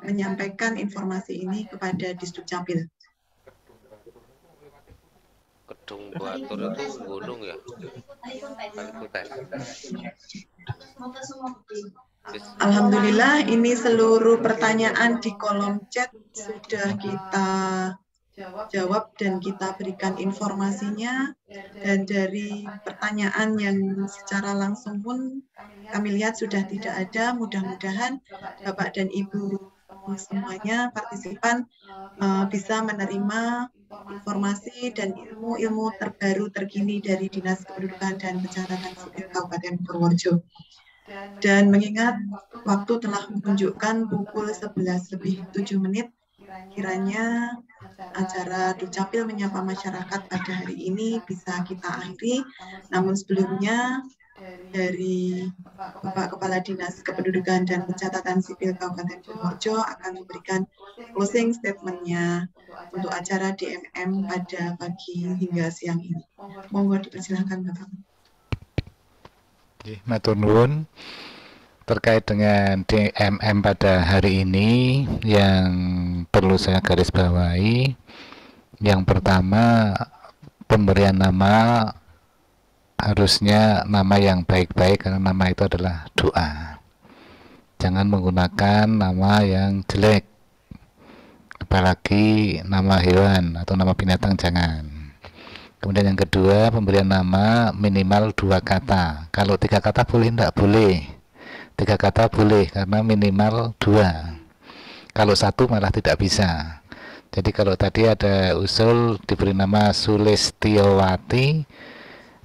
A: menyampaikan informasi ini kepada Disdukcapil.
D: Kedung Batur itu gunung ya?
A: Alhamdulillah, ini seluruh pertanyaan di kolom chat sudah kita jawab dan kita berikan informasinya. Dan dari pertanyaan yang secara langsung pun kami lihat sudah tidak ada. Mudah-mudahan Bapak dan Ibu semuanya partisipan bisa menerima informasi dan ilmu-ilmu terbaru terkini dari Dinas Kependudukan dan Pencatatan Sipil Kabupaten Purworejo. Dan mengingat waktu telah menunjukkan pukul 11:07, kiranya acara Dukcapil menyapa masyarakat pada hari ini bisa kita akhiri. Namun sebelumnya dari Bapak Kepala Dinas Kependudukan dan Pencatatan Sipil Kabupaten Purworejo akan memberikan closing statement-nya untuk acara DMM pada pagi hingga siang ini. Monggo dipersilakan Bapak.
C: Matur nuwun. Terkait dengan DMM pada hari ini yang perlu saya garis bawahi, yang pertama pemberian nama harusnya nama yang baik-baik karena nama itu adalah doa. Jangan menggunakan nama yang jelek, apalagi nama hewan atau nama binatang jangan. Kemudian yang kedua, pemberian nama minimal 2 kata. Kalau 3 kata boleh, tidak boleh. 3 kata boleh karena minimal 2. Kalau 1 malah tidak bisa. Jadi kalau tadi ada usul diberi nama Sulistiowati,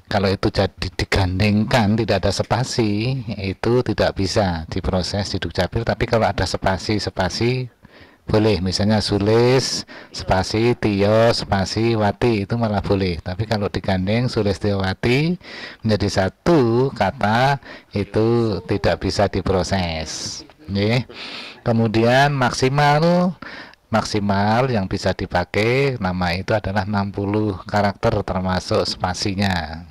C: kalau itu jadi digandengkan tidak ada spasi, itu tidak bisa diproses di Dukcapil. Tapi kalau ada spasi boleh, misalnya Sulis spasi Tio spasi Wati itu malah boleh. Tapi kalau digandeng Sulistiowati menjadi satu kata itu tidak bisa diproses. Nih. Kemudian maksimal yang bisa dipakai nama itu adalah 60 karakter termasuk spasinya.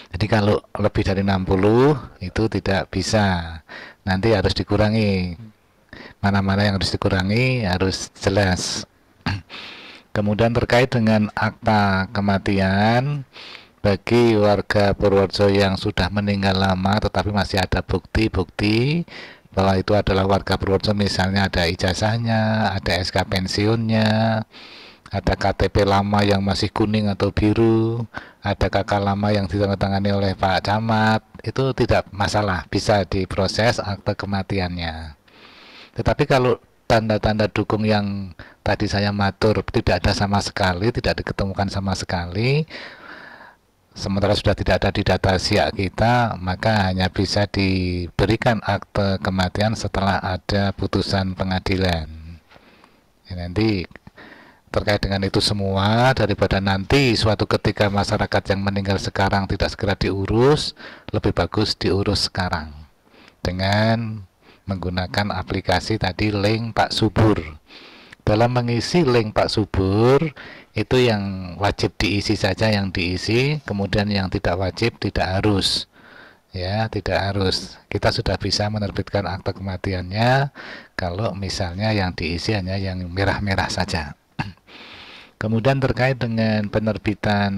C: Jadi kalau lebih dari 60 itu tidak bisa, nanti harus dikurangi. Mana-mana yang harus dikurangi harus jelas. Kemudian terkait dengan akta kematian bagi warga Purworejo yang sudah meninggal lama tetapi masih ada bukti-bukti bahwa itu adalah warga Purworejo, misalnya ada ijazahnya, ada SK pensiunnya, ada KTP lama yang masih kuning atau biru, ada KK lama yang ditandatangani oleh Pak Camat, itu tidak masalah, bisa diproses akte kematiannya. Tetapi kalau tanda-tanda dukung yang tadi saya matur tidak ada sama sekali, tidak diketemukan sama sekali, sementara sudah tidak ada di data SIAK kita, maka hanya bisa diberikan akte kematian setelah ada putusan pengadilan. Ya, nanti terkait dengan itu semua, daripada nanti suatu ketika masyarakat yang meninggal sekarang tidak segera diurus, lebih bagus diurus sekarang dengan menggunakan aplikasi tadi link Pak Subur. Dalam mengisi link Pak Subur itu yang wajib diisi saja yang diisi, kemudian yang tidak wajib tidak harus. Ya, tidak harus. Kita sudah bisa menerbitkan akte kematiannya kalau misalnya yang diisi hanya yang merah-merah saja. Kemudian terkait dengan penerbitan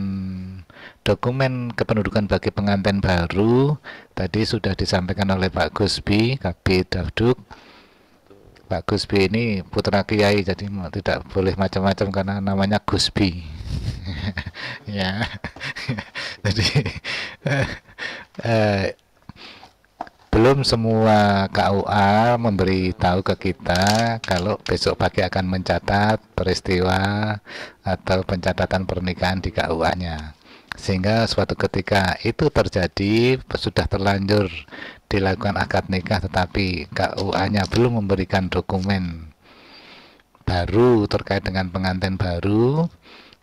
C: dokumen kependudukan bagi pengantin baru, tadi sudah disampaikan oleh Pak Gusbi, Kabid Dafduk. Pak Gusbi ini putra kiai, jadi tidak boleh macam-macam karena namanya Gusbi. Ya, jadi belum semua KUA memberi tahu ke kita kalau besok pagi akan mencatat peristiwa atau pencatatan pernikahan di KUA-nya. Sehingga suatu ketika itu terjadi, sudah terlanjur dilakukan akad nikah tetapi KUA-nya belum memberikan dokumen baru terkait dengan pengantin baru,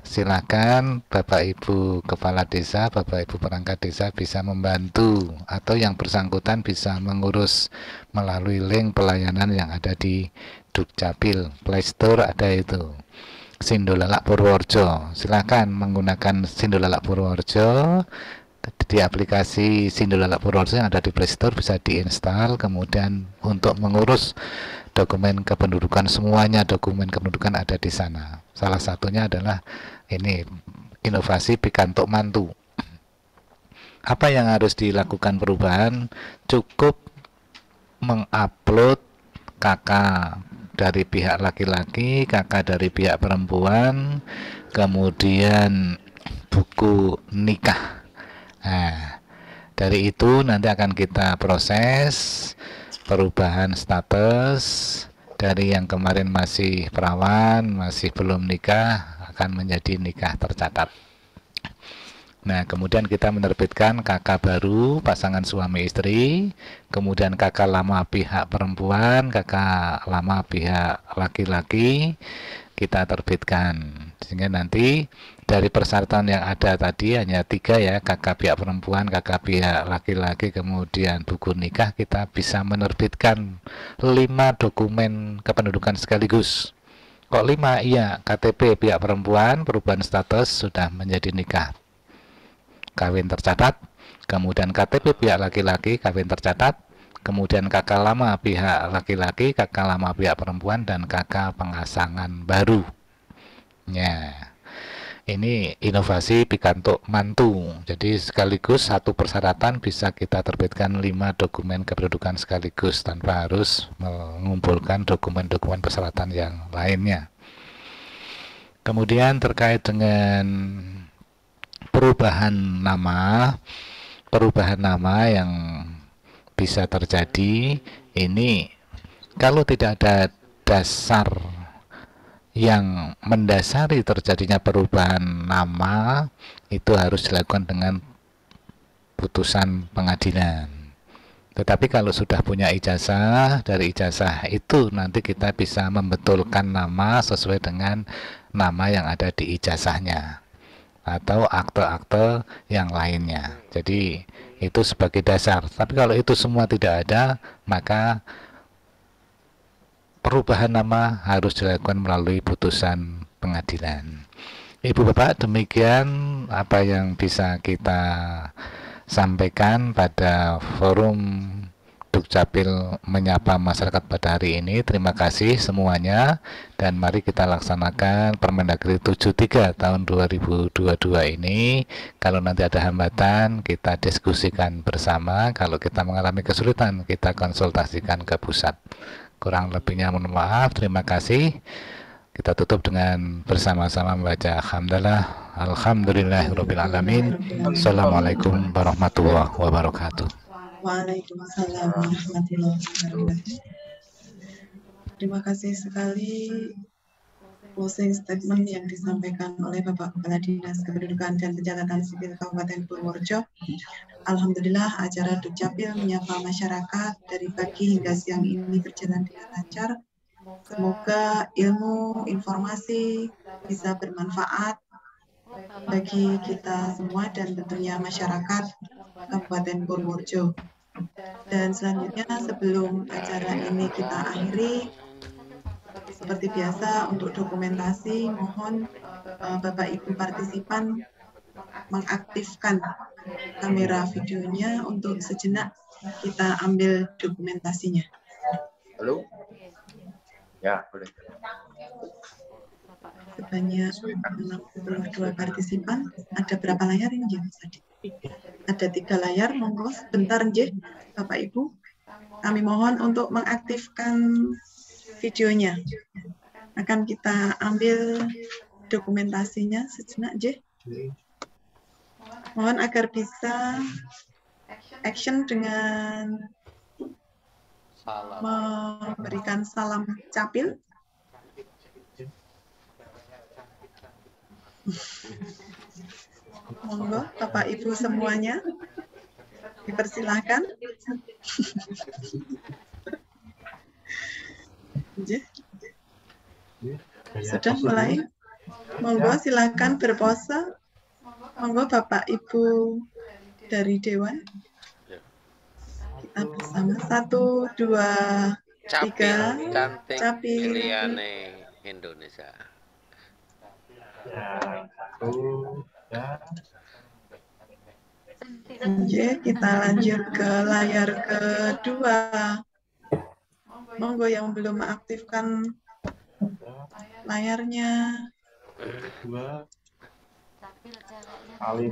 C: silakan Bapak Ibu Kepala Desa, Bapak Ibu Perangkat Desa bisa membantu atau yang bersangkutan bisa mengurus melalui link pelayanan yang ada di Dukcapil, Play Store ada itu. Sindolalak Purworejo, silakan menggunakan Sindolalak Purworejo. Di aplikasi Sindolalak Purworejo yang ada di Play Store bisa diinstal, kemudian untuk mengurus dokumen kependudukan, semuanya dokumen kependudukan ada di sana. Salah satunya adalah ini inovasi Pikantuk Mantu. Apa yang harus dilakukan perubahan? Cukup mengupload KK dari pihak laki-laki, KK dari pihak perempuan, kemudian buku nikah. Nah, dari itu nanti akan kita proses perubahan status dari yang kemarin masih perawan, masih belum nikah, akan menjadi nikah tercatat. Nah, kemudian kita menerbitkan KK baru pasangan suami istri, kemudian KK lama pihak perempuan, KK lama pihak laki-laki kita terbitkan. Sehingga nanti dari persyaratan yang ada tadi hanya 3 ya, KK pihak perempuan, KK pihak laki-laki, kemudian buku nikah, kita bisa menerbitkan 5 dokumen kependudukan sekaligus. Kok 5? Iya, KTP pihak perempuan, perubahan status sudah menjadi nikah, kawin tercatat, kemudian KTP pihak laki-laki, kawin tercatat, kemudian KK lama pihak laki-laki, KK lama pihak perempuan, dan KK pengasangan baru. Ya, ini inovasi Pikantuk Mantu. Jadi sekaligus satu persyaratan bisa kita terbitkan 5 dokumen kependudukan sekaligus tanpa harus mengumpulkan dokumen-dokumen persyaratan yang lainnya. Kemudian terkait dengan perubahan nama yang bisa terjadi ini kalau tidak ada dasar yang mendasari terjadinya perubahan nama, itu harus dilakukan dengan putusan pengadilan. Tetapi kalau sudah punya ijazah, dari ijazah itu nanti kita bisa membetulkan nama sesuai dengan nama yang ada di ijazahnya atau akte-akte yang lainnya. Jadi itu sebagai dasar. Tapi kalau itu semua tidak ada, maka perubahan nama harus dilakukan melalui putusan pengadilan. Ibu Bapak, demikian apa yang bisa kita sampaikan pada forum Dukcapil menyapa masyarakat pada hari ini. Terima kasih semuanya, dan mari kita laksanakan Permendagri 73 tahun 2022 ini. Kalau nanti ada hambatan, kita diskusikan bersama. Kalau kita mengalami kesulitan, kita konsultasikan ke pusat. Kurang lebihnya mohon maaf. Terima kasih. Kita tutup dengan bersama-sama membaca hamdalah, alhamdulillahirabbil alamin. Assalamualaikum warahmatullahi wabarakatuh.
A: Waalaikumsalam warahmatullahi wabarakatuh. Terima kasih sekali closing statement yang disampaikan oleh Bapak Kepala Dinas Kependudukan dan Pencatatan Sipil Kabupaten Purworejo. Alhamdulillah acara Dukcapil menyapa masyarakat dari pagi hingga siang ini berjalan dengan lancar. Semoga ilmu, informasi bisa bermanfaat bagi kita semua dan tentunya masyarakat Kabupaten Purworejo. Dan selanjutnya sebelum acara ini kita akhiri, seperti biasa untuk dokumentasi mohon Bapak Ibu partisipan mengaktifkan kamera videonya untuk sejenak kita ambil dokumentasinya.
J: Halo? Ya, boleh.
A: Sebanyak 62 partisipan. Ada berapa layar ini, Mas Adi? Ada 3 layar, monggo sebentar, nggih, Bapak Ibu. Kami mohon untuk mengaktifkan videonya. Akan kita ambil dokumentasinya sejenak, nggih. Mohon agar bisa action dengan memberikan salam capil. Monggo Bapak Ibu semuanya dipersilahkan. Sudah mulai. Monggo silakan berpose. Monggo Bapak Ibu dari Dewan. Kita bersama 1, 2, 3.
D: Capil pilihannya Indonesia.
A: Oke, kita lanjut ke layar kedua. Monggo yang belum mengaktifkan layarnya.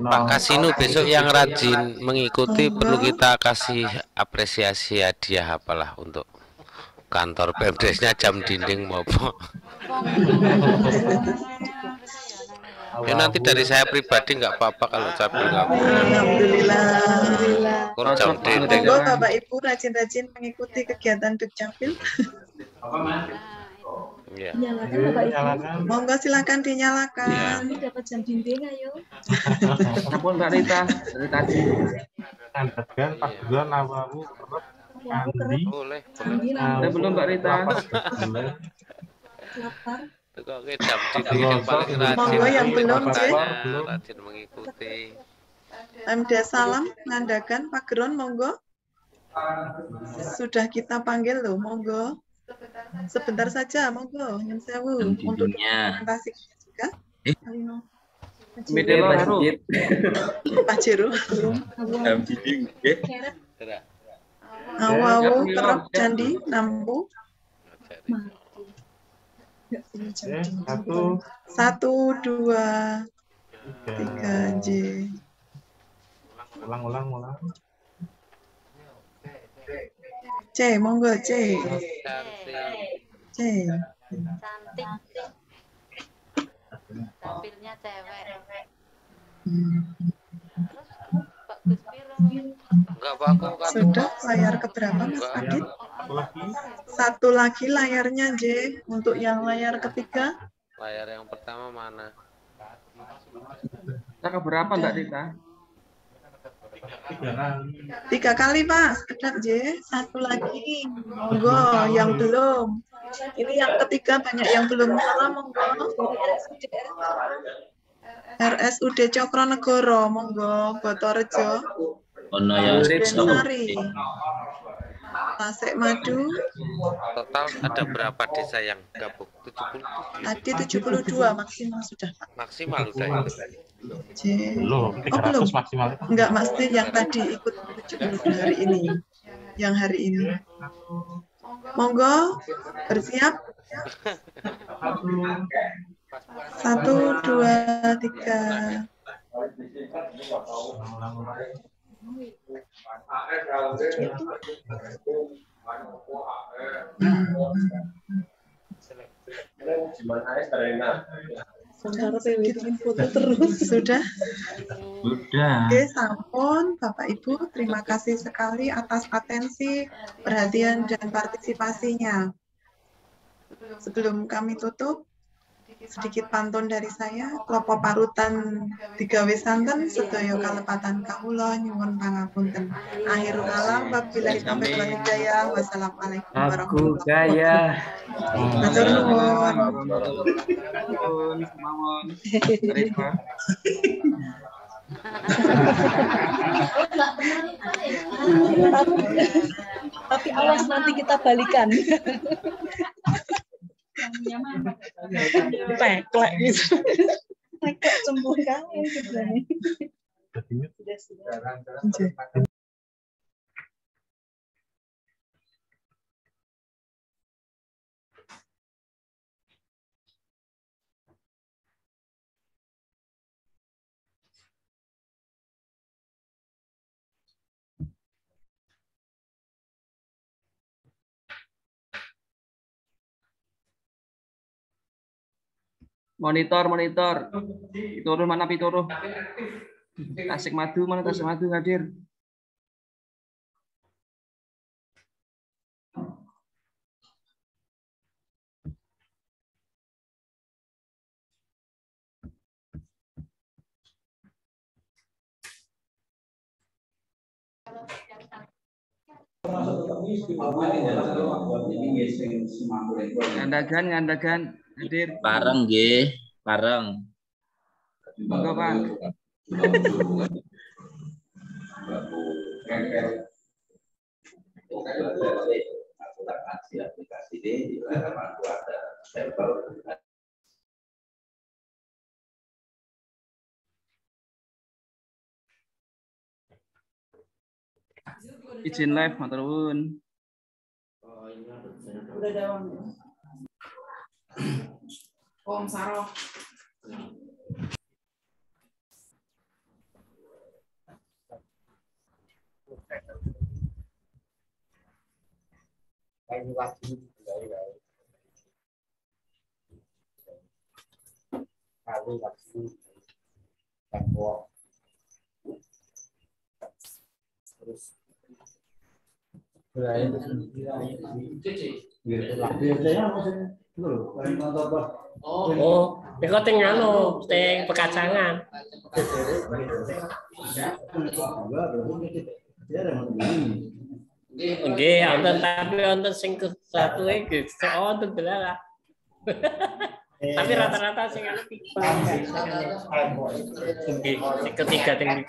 D: Pak Kasino besok yang rajin mengikuti perlu kita kasih apresiasi hadiah apalah untuk kantor Pemdesnya jam dinding maupun ya nanti dari saya pribadi nggak apa-apa kalau capil nggak boleh.
A: Alhamdulillah.
D: Kurang jam dinding.
A: Monggo Bapak Ibu rajin-rajin mengikuti kegiatan Dukcapil.
D: Ya.
A: Monggo silakan dinyalakan.
H: Ini dapat jam dinding ayo.
J: Ampun Mbak Rita, dari tadi. Tandaskan pas dua namamu Andi.
D: Boleh.
J: Udah belum Mbak Rita?
H: Lapar.
D: Oke, jam dinding yang paling rajin.
A: Monggo yang belum,
D: rajin mengikuti.
A: Pemda Salam Ngandakan Pak Geron, monggo. Sudah kita panggil loh, monggo. Sebentar saja, monggo. Nyun sewu untuk dokumentasi juga. Pak Jero.
J: Jam dinding.
A: Awawu kerep candi nampu. 1, 2, 3 J.
J: Ulang.
A: C, monggo C. C.
F: Cantik. Tampilnya cewek. Terus
D: Enggak bagus kan.
A: Sudah layar keberapa Mas Adit? 1 lagi layarnya J. Untuk yang layar ketiga.
D: Layar yang pertama mana?
J: Kita keberapa Mbak Rita?
A: 3 kali, Pak. Sekedap, J. 1 lagi. Monggo, yang belum. Ini yang ketiga, banyak yang belum salah, monggo. RSUD Cokronegoro, monggo. Botorejo.
K: Ono ya.
A: Denmari. Tasik Madu.
D: Total ada berapa desa yang gabung? 70.
A: Tadi 72 maksimal sudah, Pak.
D: Maksimal udah itu.
J: Belum, 300 maksimal.
A: Enggak, Mas, yang tadi ikut 72 hari ini. Yang hari ini. Monggo, bersiap. 1, 2, 3. Foto terus sudah. Oke, sampun Bapak Ibu, terima kasih sekali atas atensi, perhatian dan partisipasinya. Sebelum kami tutup, sedikit pantun dari saya. Klopo parutan digawe santen, sedaya kalepatan kawula nyuwun pangapunten. Akhirul kalam, wabillahi taufiq wal hidayah. Wassalamualaikum warahmatullahi wabarakatuh. Matur nuwun.
H: Tapi awas nanti kita balikan.
A: Teklek gitu. Teklek sembuh kamu sebenarnya. Sudah.
L: Monitor. Pituruh mana pituruh? Tasik Madu mana Tasik Madu hadir? Ngandagan hadir.
K: Pareng nggih, pareng.
L: Monggo, Pak. Izin live, matur nuwun.
M: Om Saroh.
N: Oh, mereka teng pekacangan. Nggih, wonten tapi wonten sing satu iki wonten belalah. Tapi rata-rata sing anu pipa. Nggih, sing ketiga teng